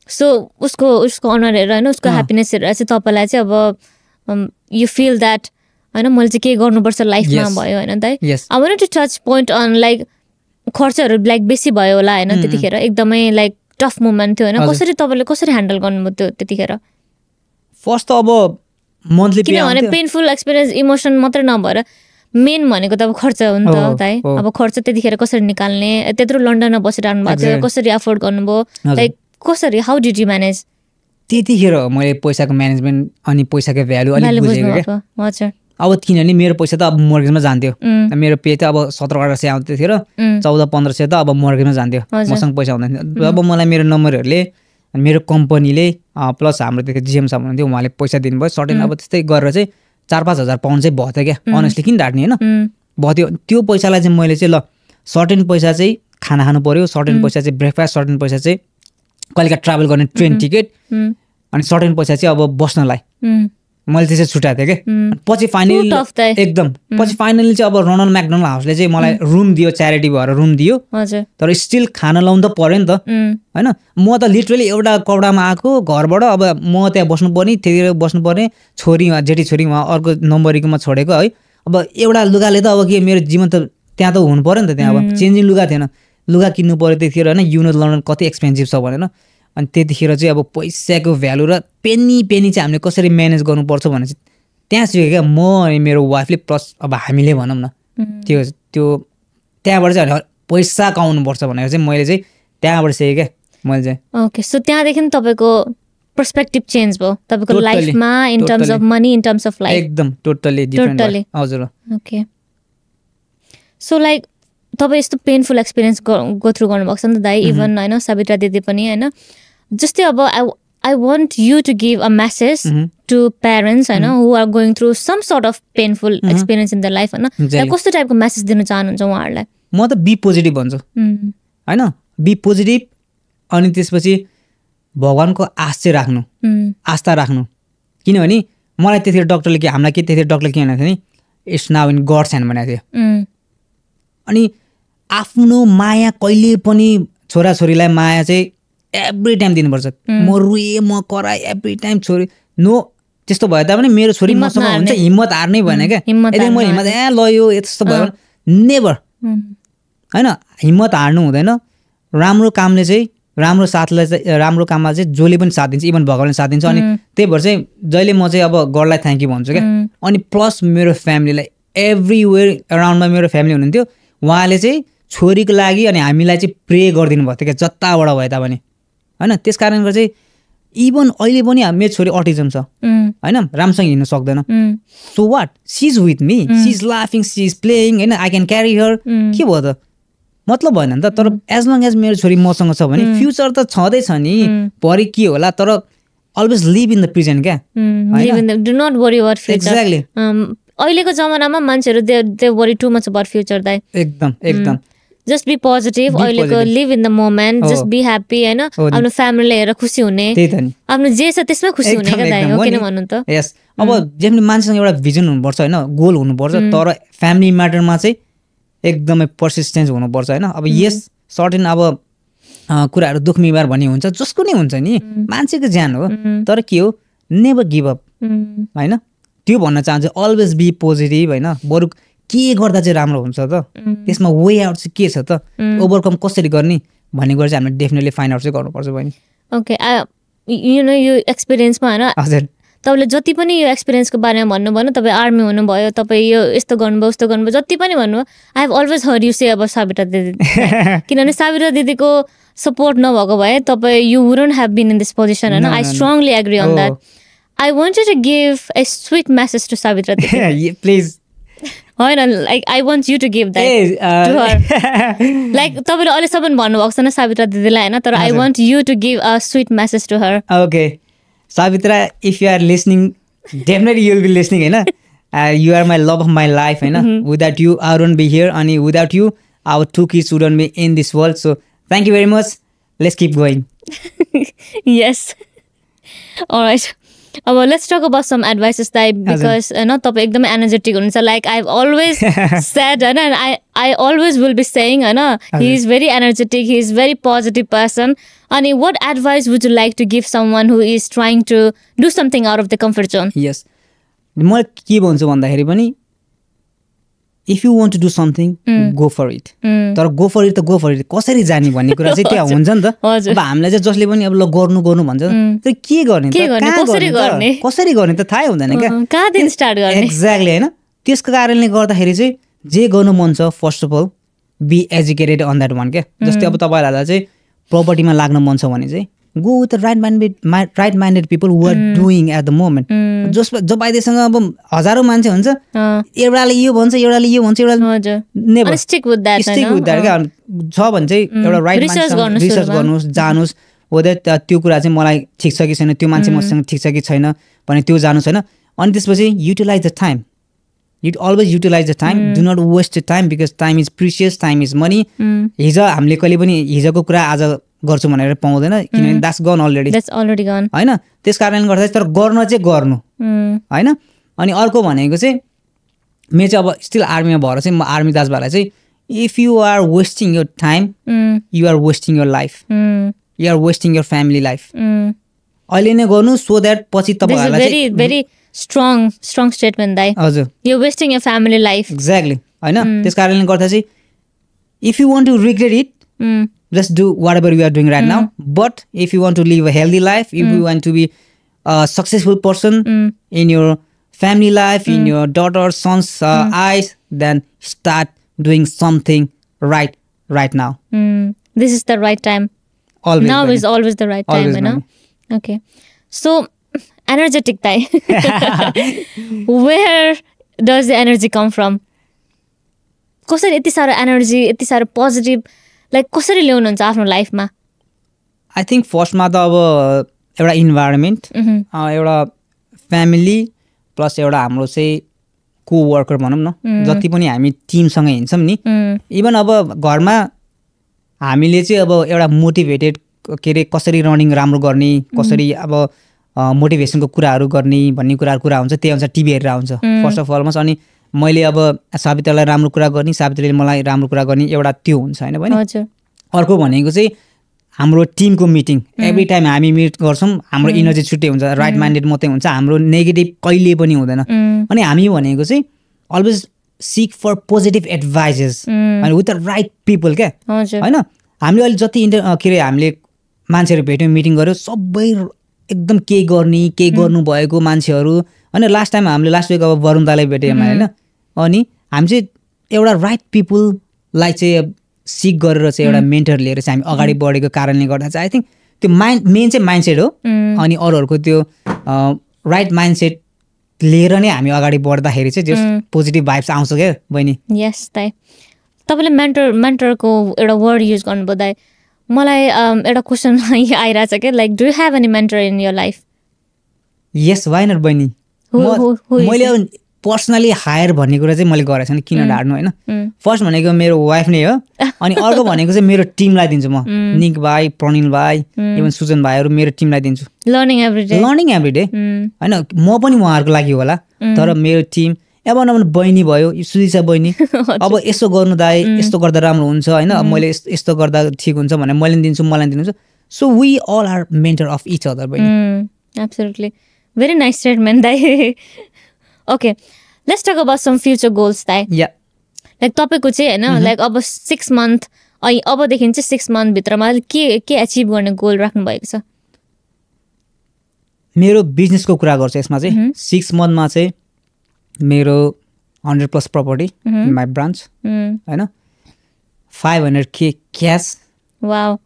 सो उसको अनुहार हेरेर होइन, उसको ह्याप्पिनेस हेरेर चाहिँ तपाईँलाई चाहिँ अब यु फिल द्याट होइन मैले चाहिँ के गर्नुपर्छ लाइफमा भयो होइन दाइ। I want to touch point on like खर्चहरू लाइक बेसी भयो होला होइन त्यतिखेर, एकदमै लाइक टफ मोमेन्ट थियो होइन, कसरी तपाईँले कसरी ह्यान्डल गर्नुभयो त्यो त्यतिखेर? फर्स्ट त अब मन्थली किनभने पेनफुल एक्सपिरियन्स इमोसन मात्रै नभएर मेन भनेको त अब खर्च हो नि त दाइ। अब खर्च त्यतिखेर कसरी निकाल्ने, त्यत्रो लन्डनमा बसिरहनु भएको थियो, कसरी अफोर्ड गर्नुभयो, लाइक कसरी, हाउ डिड यु म्यानेज? त्यतिखेर मैले पैसाको म्यानेजमेन्ट अनि पैसाको भ्यालु अलिक बुझेको क्या। हजुर। अब किनभने मेरो पैसा त अब मर्गेजमा जान्थ्यो, मेरो पे त अब 1700-1800 आउँथ्यो थियो, 1400-1500 त अब मर्गेजमा जान्थ्यो, मसँग पैसा हुँदैन थियो। अब मलाई मेरो नम्बरहरूले मेरो कम्पनीले प्लस हाम्रो त्यो जिएम साहब हुनुहुन्थ्यो, उहाँले पैसा दिनुभयो सर्टेन। अब त्यस्तै गरेर चाहिँ 4-5 हजार पाउन्ड चाहिँ भयो थियो क्या, अनेस्टली किन ढाट्ने होइन, भयो थियो। त्यो पैसालाई चाहिँ मैले चाहिँ ल सर्टेन पैसा चाहिँ खाना खानु पऱ्यो, सर्टेन पैसा चाहिँ ब्रेकफास्ट, सर्टेन पैसा चाहिँ कहिलेकाहीँ ट्राभल गर्ने ट्रेन टिकट, अनि सर्टेन पैसा चाहिँ अब बस्नलाई मैले त्यसै छुट्याएको थिएँ क्या। पछि फाइनली एकदम पछि फाइनली चाहिँ अब रोनाल्ड म्याकडोनल्ड हाउसले चाहिँ मलाई रुम दियो, च्यारिटी भएर रुम दियो, तर स्टिल खाना लाउनु त पऱ्यो नि त होइन। म त लिटरली एउटा कपडामा आएको घरबाट, अब म त्यहाँ बस्नुपर्ने, त्यतिखेर बस्नुपर्ने, छोरी जेठी छोरी उहाँ अर्को नम्बरीकोमा छोडेको है। अब एउटा लुगाले त अब के मेरो जीवन त त्यहाँ त हुनु पऱ्यो नि त, त्यहाँ अब चेन्जिङ लुगा थिएन, लुगा किन्नु पऱ्यो त्यतिखेर होइन। युनो लन्डन कति एक्सपेन्सिभ छ भनेर। अनि त्यतिखेर चाहिँ अब पैसाको भ्यालु र पेनी चाहिँ हामीले कसरी म्यानेज गर्नुपर्छ भने चाहिँ त्यहाँ सिकेँ क्या म अनि मेरो वाइफले, प्लस अब हामीले भनौँ न। त्यो त्यहाँबाट चाहिँ पैसा कमाउनुपर्छ भनेर चाहिँ मैले चाहिँ त्यहाँबाट सिकेँ क्या मैले चाहिँ। ओके, सो त्यहाँदेखि तपाईँको पर्सपेक्टिभ चेन्ज भयो तपाईँको लाइफमा in terms of money, in terms of life? एकदम टोटली डिफरेन्ट। हजुर। ओके, सो लाइक तपाईँ यस्तो पेनफुल एक्सपिरियन्स गो थ्रु गर्नुभएको छ नि त दाइ, इभन होइन सविता दिदी पनि होइन। जस्तै अब I want you to give a message to parents होइन who are going through some sort of painful experience in the life होइन, कस्तो टाइपको मेसेज दिन चाहनुहुन्छ उहाँहरूलाई? म त बी पोजिटिभ भन्छु होइन, बी पोजिटिभ। अनि त्यसपछि भगवान्को आश चाहिँ राख्नु, आस्था राख्नु। किनभने मलाई त्यतिखेर डक्टरले के, हामीलाई के त्यतिखेर डक्टरले के भनेको थियो नि, it's now in gods hand भनेको थियो। अनि आफ्नो माया कहिले पनि छोराछोरीलाई माया चाहिँ एभ्री टाइम दिनुपर्छ। म रुएँ, म कराएँ एभ्री टाइम, छोरी नो त्यस्तो भयो तापनि मेरो छोरी मसँग हुन्छ, हिम्मत हार्नै भएन क्या। यदि म हिम्मत ल यो यस्तो भयो नेभर होइन, हिम्मत हार्नु हुँदैन। राम्रो कामले चाहिँ, राम्रो साथलाई चाहिँ, राम्रो काममा चाहिँ जसले पनि साथ दिन्छ, इभन भगवान्ले साथ दिन्छ। अनि त्यही भएर चाहिँ जहिले म चाहिँ अब गडलाई थ्याङ्क यू भन्छु क्या। अनि प्लस मेरो फ्यामिलीलाई, एभ्रिवेयर अराउन्डमा मेरो फ्यामिली हुनुहुन्थ्यो, उहाँले चाहिँ छोरीको लागि अनि हामीलाई चाहिँ प्रे गरिदिनु भएको थियो क्या, जताबाट भए तापनि होइन। त्यस कारणले चाहिँ इभन अहिले पनि मेरो छोरी अटिजम छ होइन, राम्रोसँग हिँड्नु सक्दैन, so what, she is with me, she is लाफिङ, सी इज प्लेइङ होइन, आई क्यान क्यारी हर। के भयो त, मतलब भएन नि त। तर एज लङ एज मेरो छोरी मसँग छ भने फ्युचर त छँदैछ नि, भरे के होला, तर always live in the present क्या। Do not worry about future. Exactly, अहिलेको जमानामा मान्छेहरू they worry too much about future दाइ। एकदम जस्ट बी पोजिटिभ, अहिलेको live in the moment, just be happy होइन, आफ्नो फ्यामिलीलाई हेरेर खुसी हुने, आफ्नो जे छ त्यसमै खुसी हुने क्या दाइ, हो किन भन्नु त? यस, अब जेमा मान्छेसँग एउटा भिजन हुनुपर्छ होइन, गोल हुनुपर्छ, तर फ्यामिली म्याटरमा चाहिँ एकदमै पर्सिस्टेन्स हुनुपर्छ होइन। अब यस सर्टेन अब कुराहरू दुःख बिमार भन्ने हुन्छ, जसको नै हुन्छ नि, मान्छेको ज्यान हो, तर के हो, नेभर गिभ अप होइन, त्यो भन्न चाहन्छु। अलवेज बी पोजिटिभ होइन, बरु के गर्दा चाहिँ राम्रो हुन्छ त, त्यसमा वे आउट चाहिँ के छ त, ओभरकम कसरी गर्ने, भन्ने कुरा चाहिँ हामीले डेफिनेटली फाइन्ड आउट चाहिँ गर्नुपर्छ बहिनी. ओके, यु नो यो एक्सपिरियन्समा होइन हजुर तपाईँले जति पनि यो एक्सपिरियन्सको बारेमा भन्नुभयो न, तपाईँ आर्मी हुनुभयो, तपाईँ यो यस्तो गर्नुभयो उस्तो गर्नुभयो, जति पनि भन्नुभयो, I have always heard you say अब साबित्रा दिदी. किनभने साबित्रा दिदीको सपोर्ट नभएको भए तपाईँ you wouldn't have been in this position होइन. I strongly agree on that. I want you to give a sweet message to Savitra Didi. Please. Like I want you to give that to her. Like तपाईले अहिले सबैले भन्नुभएको छ न सावित्रा दिदीलाई हैन, तर I want you to give a sweet message to her. Okay. Savitra, if you are listening, definitely you will be listening हैन. You are my love of my life हैन. Without you I wouldn't be here, and without you our 2 kids wouldn't be in this world. So thank you very much. Let's keep going. Yes. All right. Let's talk about some advices that because तपाईँ एकदमै energetic हुनुहुन्छ. Like I've always said and I always will be saying he is very energetic, he is very positive person. And what advice would you like to give someone who is trying to do something out of the comfort zone? Yes. म के भन्छु भन्दाखेरि पनि if you want to do something, go for it. तर go for it त go for it कसरी जाने भन्ने कुरा चाहिँ त्यहाँ हुन्छ नि त. अब हामीलाई चाहिँ जसले पनि अब ल गर्नु भन्छ, तर के गर्ने त, कसरी गर्ने त थाहै हुँदैन क्या, कहाँदेखि स्टार्ट गर्ने. एक्ज्याक्टली हैन. त्यसको कारणले गर्दाखेरि चाहिँ जे गर्नु मन छ first of all be educated on that one क्या. जस्तै अब तपाईँहरूलाई चाहिँ प्रपर्टीमा लाग्न मन छ भने चाहिँ go with the right minded people who are doing at the moment. जब आइदेसँग अब हजारौं मान्छे हुन्छ, एउटाले यो भन्छ, एउटाले यो भन्छ, एउटाले नेभर स्टिक विथ द्याट क्या छ भने चाहिँ एउटा राइट मान्छे रिसर्च गर्नुस्, जानुस्, वेदर त्यो कुरा चाहिँ मलाई ठिक छ कि छैन, त्यो मान्छे मसँग ठिक छ कि छैन भने त्यो जानु छैन. अनि त्यसपछि utilize the time. You always utilize the time. Do not waste the time because time is precious, time is money. हिजो हामीले कहिले पनि हिजोको कुरा आज गर्छु भनेर पाउँदैन, किनभने that's gone already. That's already gone. हैन, त्यस कारणले गर्दा तर गर्न चाहिँ गर्नु हैन. अनि अर्को भनेको चाहिँ मे चाहिँ अब स्टिल आर्मीमा भएर चाहिँ म आर्मी दाजुभाइलाई चाहिँ if you are wasting your time, you are wasting your life. You are wasting your family life. अहिले नै गर्नु so that पछि तपाईहरुलाई चाहिँ very strong statement दाइ. हजुर. You're wasting your family life. Exactly. हैन, त्यस कारणले गर्दा चाहिँ if you want to regret it, just do whatever you are doing right now. But if you want to live a healthy life, if you want to be a successful person in your family life, in your daughter, son's eyes, then start doing something right now. This is the right time. Always. Now is always the right time, you know. Okay. So energetic Thai. Where does the energy come from? कसरी यति सारो energy, यति सारो positive like कसरी ल्याउनुहुन्छ आफ्नो लाइफमा? I think फर्स्टमा त अब एउटा इन्भाइरोमेन्ट, एउटा फ्यामिली प्लस एउटा हाम्रो चाहिँ को वर्कर भनौँ न, जति पनि हामी टिमसँग हिँड्छौँ नि, इभन अब घरमा हामीले चाहिँ अब एउटा मोटिभेटेड के अरे कसरी रनिङ राम्रो गर्ने, कसरी अब मोटिभेसनको कुराहरू गर्ने भन्ने कुरा हुन्छ, त्यही अनुसार टिभी हेरेर हुन्छ फर्स्ट अफ अलमोस्ट. अनि मैले अब सावित्रालाई राम्रो कुरा गर्ने, सावित्रीले मलाई राम्रो कुरा गर्ने, एउटा त्यो हुन्छ हैन बहिनी. अर्को भनेको चाहिँ हाम्रो टिमको मिटिङ. एभ्री टाइम हामी मिट गर्छौँ, हाम्रो इनर्जी छुट्टै हुन्छ, राइट माइन्डेड मात्रै हुन्छ, हाम्रो नेगेटिभ कहिले पनि हुँदैन. अनि हामी भनेको चाहिँ अलवेज सिक फर पोजिटिभ एडभाइजेस अनि विथ द राइट पिपल क्या हैन. हामीले अहिले जति के अरे हामीले मान्छेहरू भेट्यौँ, मिटिङ गऱ्यौँ, सबै एकदम केही गर्ने, केही गर्नुभएको मान्छेहरू होइन. लास्ट टाइम हामीले लास्ट विक अब वरुण दालाई भेट्यौँ होइन. अनि हामी चाहिँ एउटा राइट पिपुललाई चाहिँ सिक गरेर चाहिँ एउटा मेन्टर लिएर चाहिँ हामी अगाडि बढेको कारणले गर्दा चाहिँ आई थिङ्क त्यो मेन चाहिँ माइन्डसेट हो. अनि अरूहरूको त्यो राइट माइन्डसेट लिएर नै हामी अगाडि बढ्दाखेरि चाहिँ जस पोजिटिभ भाइब्स आउँछ क्या बहिनी. यस दाइ, तपाईँले मेन्टरको एउटा वर्ड युज गर्नुभयो दाइ. मलाई एउटा क्वेसन आइरहेछ क्या, like do you have any mentor in your life? Yes, why not बहिनी. मैले अब पर्सनली हायर भन्ने कुरा चाहिँ मैले गरेको छैन, किन ढाड्नु होइन. फर्स्ट भनेको मेरो वाइफ नै हो, अनि अर्को भनेको चाहिँ मेरो टिमलाई दिन्छु म. निक भाइ, प्रनिल भाइ, इभन सुजन भाइहरू मेरो टिमलाई दिन्छु. लर्निङ एभ्री डे होइन. म पनि उहाँहरूको लागि होला, तर मेरो टिम अब बहिनी भयो, सुजिसा बहिनी, अब यसो गर्नु दाइ, यस्तो गर्दा राम्रो हुन्छ होइन, मैले यस्तो गर्दा ठिक हुन्छ भने मैले दिन्छु, मलाई दिनुहुन्छ. So we all are mentor of each other बहिनी. एब्सोल्युटली, भेरी नाइस स्टेटमेन्ट दाइ. Okay, let's talk about some future goals दाइ. Yeah. लाइक तपाईँको चाहिँ होइन लाइक अब 6 month अनि अबदेखि चाहिँ 6 मन्थभित्रमा के एचिभ गर्ने गोल राख्नु भएको छ? मेरो बिजनेसको कुरा गर्छु यसमा चाहिँ 6 मन्थमा चाहिँ मेरो 100+ प्रपर्टी इन माई ब्रान्च हैन 500K cash wow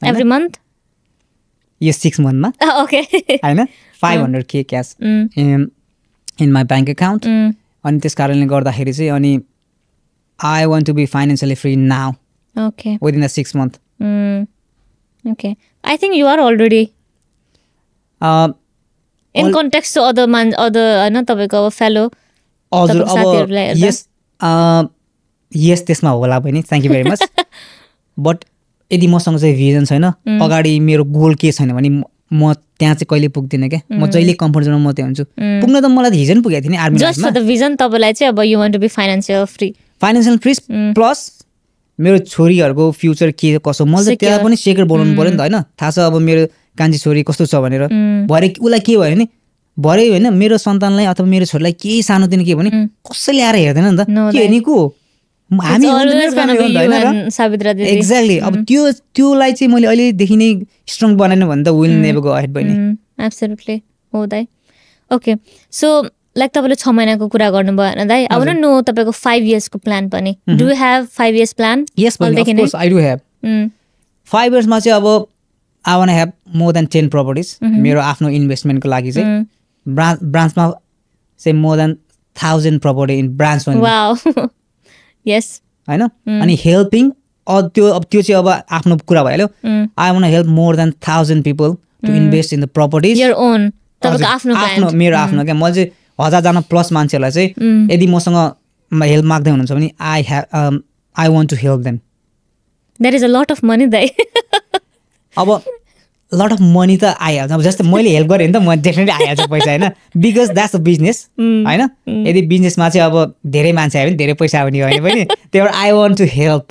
every month यो 6 मन्थमा ओके हैन 500K cash in my bank account अनि त्यस कारणले गर्दाखेरि चाहिँ अनि I want to be financially free now. Okay. Within the 6 months. Okay. I think you are already. In context to other हैन तपाईको fellow. Yes. Yes, त्यसमा होला पनि. Thank you very much. But यदि मसँग चाहिँ भिजन छैन अगाडि मेरो गोल के छैन भने म त्यहाँ चाहिँ कहिले पुग्दिनँ क्या म जहिले कम्फर्ट जोनमा म त्यहाँ हुन्छु पुग्न त मलाई हिजो नि पुगेको थिएँ नि army just for the vision तपाईलाई चाहिँ अब you want to be financial free plus मेरो छोरीहरूको फ्युचर के कसो मैले त्यहाँ पनि सेक्युर बनाउनु पर्यो नि त हैन थाहा छ अब मेरो कान्छी छोरी कस्तो छ भनेर भरे उसलाई के भयो नि भरे हैन मेरो सन्तानलाई अथवा मेरो छोरीलाई केही सानोतिनो के भने कसैले आएर हेर्दैन नि त के हेर्ने को हामी एक्ज्याक्टली अब त्योलाई चाहिँ मैले अहिलेदेखि नै स्ट्रङ बनाएन भने त विल नेभर गो अहेड बहिनी एब्सोल्युटली हो दाइ ओके सो लाइक तपाईले 6 महिनाको कुरा गर्नुभयो हैन दाइ आई वान्ट टु नो तपाईको 5 इयर्सको प्लान पनि do you have 5 years plan yes of course I do have 5 इयर्समा चाहिँ अब I want have more than 10 properties मेरो आफ्नो इन्भेस्टमेन्टको लागि चाहिँ ब्रान्चमा चाहिँ more than 1000 property in branch पनि वाओ यस हैन अनि हेल्पिङ त्यो चाहिँ अब आफ्नो कुरा भइहाल्यो I want help more than 1000 people to invest in the properties your own तपाईको आफ्नो मेरो आफ्नो क्या मैले चाहिँ 1000 जना प्लस मान्छेलाई चाहिँ यदि मसँग हेल्प माग्दै हुनुहुन्छ भने I want to help them there is a lot of money दाइ अब लट अफ मनी त आइहाल्छ अब जस्तै मैले हेल्प गरेँ भने त म डेफिनेटली आइहाल्छ पैसा हैन बिकज द्याट्स अ बिजनेस हैन यदि बिजनेसमा चाहिँ अब धेरै मान्छे आयो भने धेरै पैसा आउने हो भने पनि त्यही भएर I want to help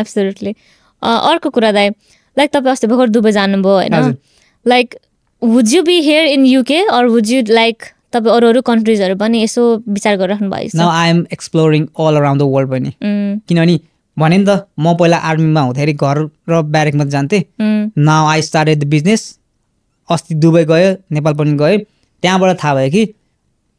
absolutely अर्को कुरा दाइ लाइक तपाईँ अस्ति भर्खर दुबई जानुभयो हैन like would you be here in UK or would you like तपाईँ अरू कन्ट्रिजहरू पनि यसो विचार गरिराख्नु भएको छ now I am exploring all around the world पनि किनभने भने नि त म पहिला आर्मीमा हुँदाखेरि घर र ब्यारेकमा जान्थेँ now I started the business अस्ति दुबई गयो नेपाल पनि गयो त्यहाँबाट थाहा भयो कि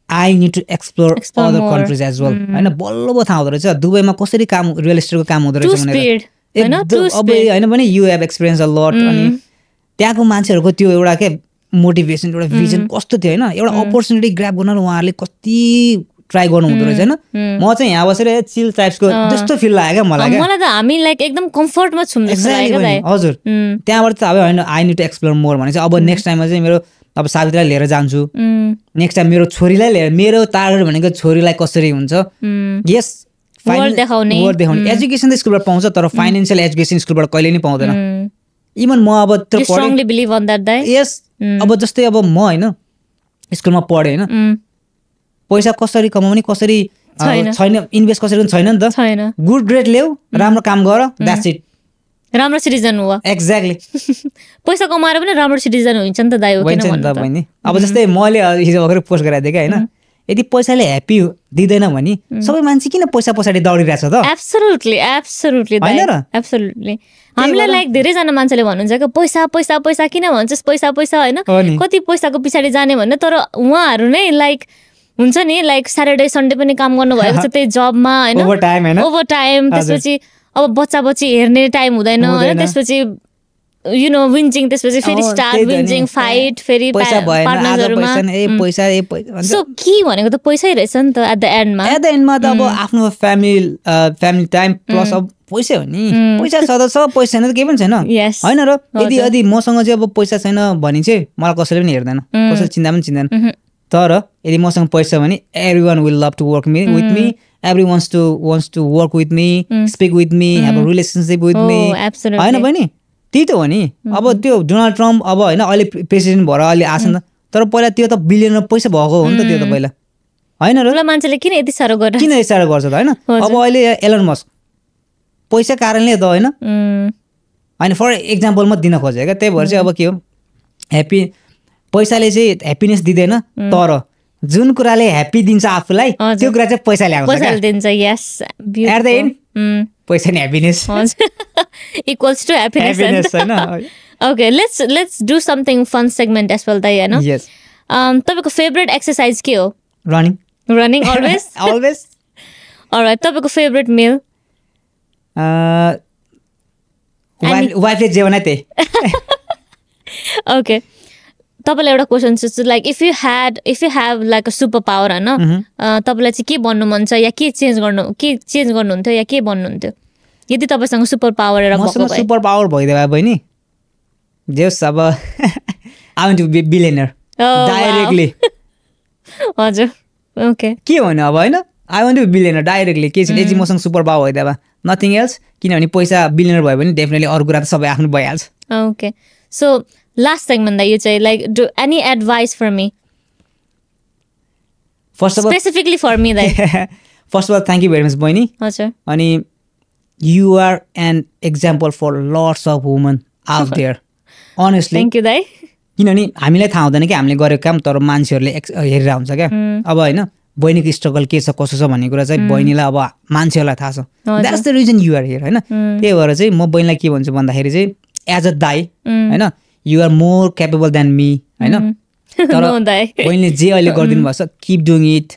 I need to explore other countries as well होइन बल्ल थाहा हुँदो रहेछ दुबईमा कसरी काम रियल एस्टेटको काम हुँदो रहेछ भनेर अब होइन भने you have experience a lot अनि त्यहाँको मान्छेहरूको त्यो एउटा के मोटिभेसन एउटा भिजन कस्तो थियो होइन एउटा अपर्च्युनिटी ग्राब गर्न उहाँहरूले कति ट्राई गर्नु हुँदो रहेछ होइन म चाहिँ यहाँ बसेर चिल टाइप्सको जस्तो फिल लाग्यो क्या मलाई त हामी लाइक एकदम कम्फर्टमा छौँ हजुर त्यहाँबाट त अब होइन I need to explore more भने चाहिँ अब नेक्स्ट टाइममा चाहिँ मेरो अब सावित्रीलाई लिएर जान्छु नेक्स्ट टाइम मेरो छोरीलाई लिएर मेरो टार्गेट भनेको छोरीलाई कसरी हुन्छ यस वर्ल्ड देखाउने एजुकेसन त स्कुलबाट पाउँछ तर फाइनेन्सियल एजुकेसन स्कुलबाट कहिले नि पाउँदैन इभन म अब यस अब जस्तै अब म होइन स्कुलमा पढेँ होइन पैसा कसरी कमाउने कसरी छैन इन्भेस्ट कसरी छैन नि त गुड ग्रेड ल्याऊ राम्रो काम गर द्याट्स इट राम्रो सिटिजन हो एक्ज्याक्टली पैसा कमाएर पनि राम्रो सिटिजन हुन्छ नि त दाइ हो किन अब जस्तै मैले हिजो भर्खर पोस्ट गराएको थिएँ क्या होइन यदि पैसाले ह्याप्पी दिँदैन भने सबै मान्छे किन पैसा पछाडि दौडिरहेछ त एब्सोल्युटली एब्सोल्युटली एब्सोल्युटली हामीलाई लाइक धेरैजना मान्छेले भन्नुहुन्छ कि पैसा पैसा पैसा किन भन्छस् पैसा पैसा होइन कति पैसाको पछाडि जाने भन्ने तर उहाँहरू नै लाइक हुन्छ नि लाइक स्याटरडे सन्डे पनि काम गर्नुभएको छ त्यही जबमा होइन ओभर टाइम त्यसपछि अब बच्चा हेर्ने टाइम हुँदैन होइन त्यसपछि यु नो विन्चिङ त्यसपछि फेरि स्टार विन्चिङ फाइट फेरि पार्टनर्सहरुमा सो के भनेको त पैसै रहेछ नि त एट द एन्डमा त अब आफ्नो फ्यामिली टाइम प्लस अब पैसा हो नि पैसा छ त छ पैसा छैन त केही पनि छैन होइन र यदि मसँग चाहिँ अब पैसा छैन भने चाहिँ मलाई कसैले पनि हेर्दैन कसैले चिन्ता पनि चिन्दैन तर यदि मसँग पैसा भने everyone will love to work me with me every wants to work with me speak with me have a relationship with me होइन बहिनी त्यही त हो नि अब त्यो डोनाल्ड ट्रम्प अब होइन अहिले प्रेसिडेन्ट भएर अहिले आछ नि त तर पहिला त्यो त बिलियन पैसा भएको हो नि त त्यो त पहिला होइन र मान्छेले किन यति साह्रो गर्छ त होइन अब अहिले एलन मस्क पैसा कारणले त होइन फर एक्जाम्पल म दिन खोजेँ क्या त्यही भएर चाहिँ अब के हो ह्याप्पी पैसाले चाहिँ ह्याप्पिनेस दिँदैन तर जुन कुराले ह्याप्पी दिन्छ आफूलाई त्यो कुरा चाहिँ पैसा ल्याउँछ एट द एन्ड पैसा नि ह्याप्पिनेस इक्वल्स टु ह्याप्पिनेस हैन okay let's do something fun segment as well दाइ हैन यस तपाईको फेभरेट एक्सरसाइज के हो रनिङ अलवेज अलवेज अलराइट तपाईको फेभरेट मिल वाइफले जे बनाए त्यही ओके तपाईलाई एउटा क्वेसन सोध्छु like if you have like a super power हैन तपाईलाई चाहिँ के बन्नु मन छ या के चेन्ज गर्नुहुन्थ्यो या के बन्नुहुन्थ्यो यदि तपाईसँग सुपर पावर एउटा भएको भए सुपर पावर भइदिए बहिनी जेस अब I want to be billionaire directly हजुर ओके के भन्नु अब हैन I want to be billionaire directly के छ यदि मसँग सुपर पावर भइदिए बा नथिङ एल्स किनभने पैसा बिलियनर भयो भने डेफिनेटली अरू कुरा त सबै आफ्नो भइहाल्छ ओके सो लास्ट सेगमेन्ट दा यो चाहिँ like do any advice for me first of specifically for me दाइ first of all thank you very much बहिनी हजुर अनि you are an example for lots of woman out there honestly thank you दाइ किनभने हामीलाई थाहा हुँदैन कि हामीले गरेको काम तर मान्छेहरूले हेरेर हुन्छ क्या अब होइन बहिनीको स्ट्रगल के छ कसो छ भन्ने कुरा चाहिँ बहिनीलाई अब मान्छेहरूलाई थाहा छ that's the reason you are here होइन त्यही भएर चाहिँ म बहिनीलाई के भन्छु भन्दाखेरि चाहिँ एज अ दाइ होइन you are more capable than me होइन तर बहिनीले जे अहिले गरिदिनु भएको छ किप डुइङ इट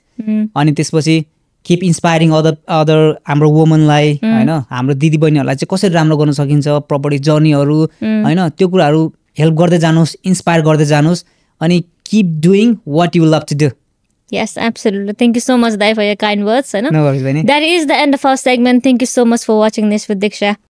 अनि त्यसपछि किप इन्सपायरिङ अदर हाम्रो वुमनलाई होइन हाम्रो दिदी बहिनीहरूलाई चाहिँ कसरी राम्रो गर्न सकिन्छ प्रपर्टी जर्नीहरू होइन त्यो कुराहरू हेल्प गर्दै जानुहोस् इन्सपायर गर्दै जानुहोस् अनि keep doing what you love to do Yes, absolutely. Thank you so much, Dai, for your kind words. No worries, Bani. That is the end of our segment. Thank you so much for watching this with Diksha.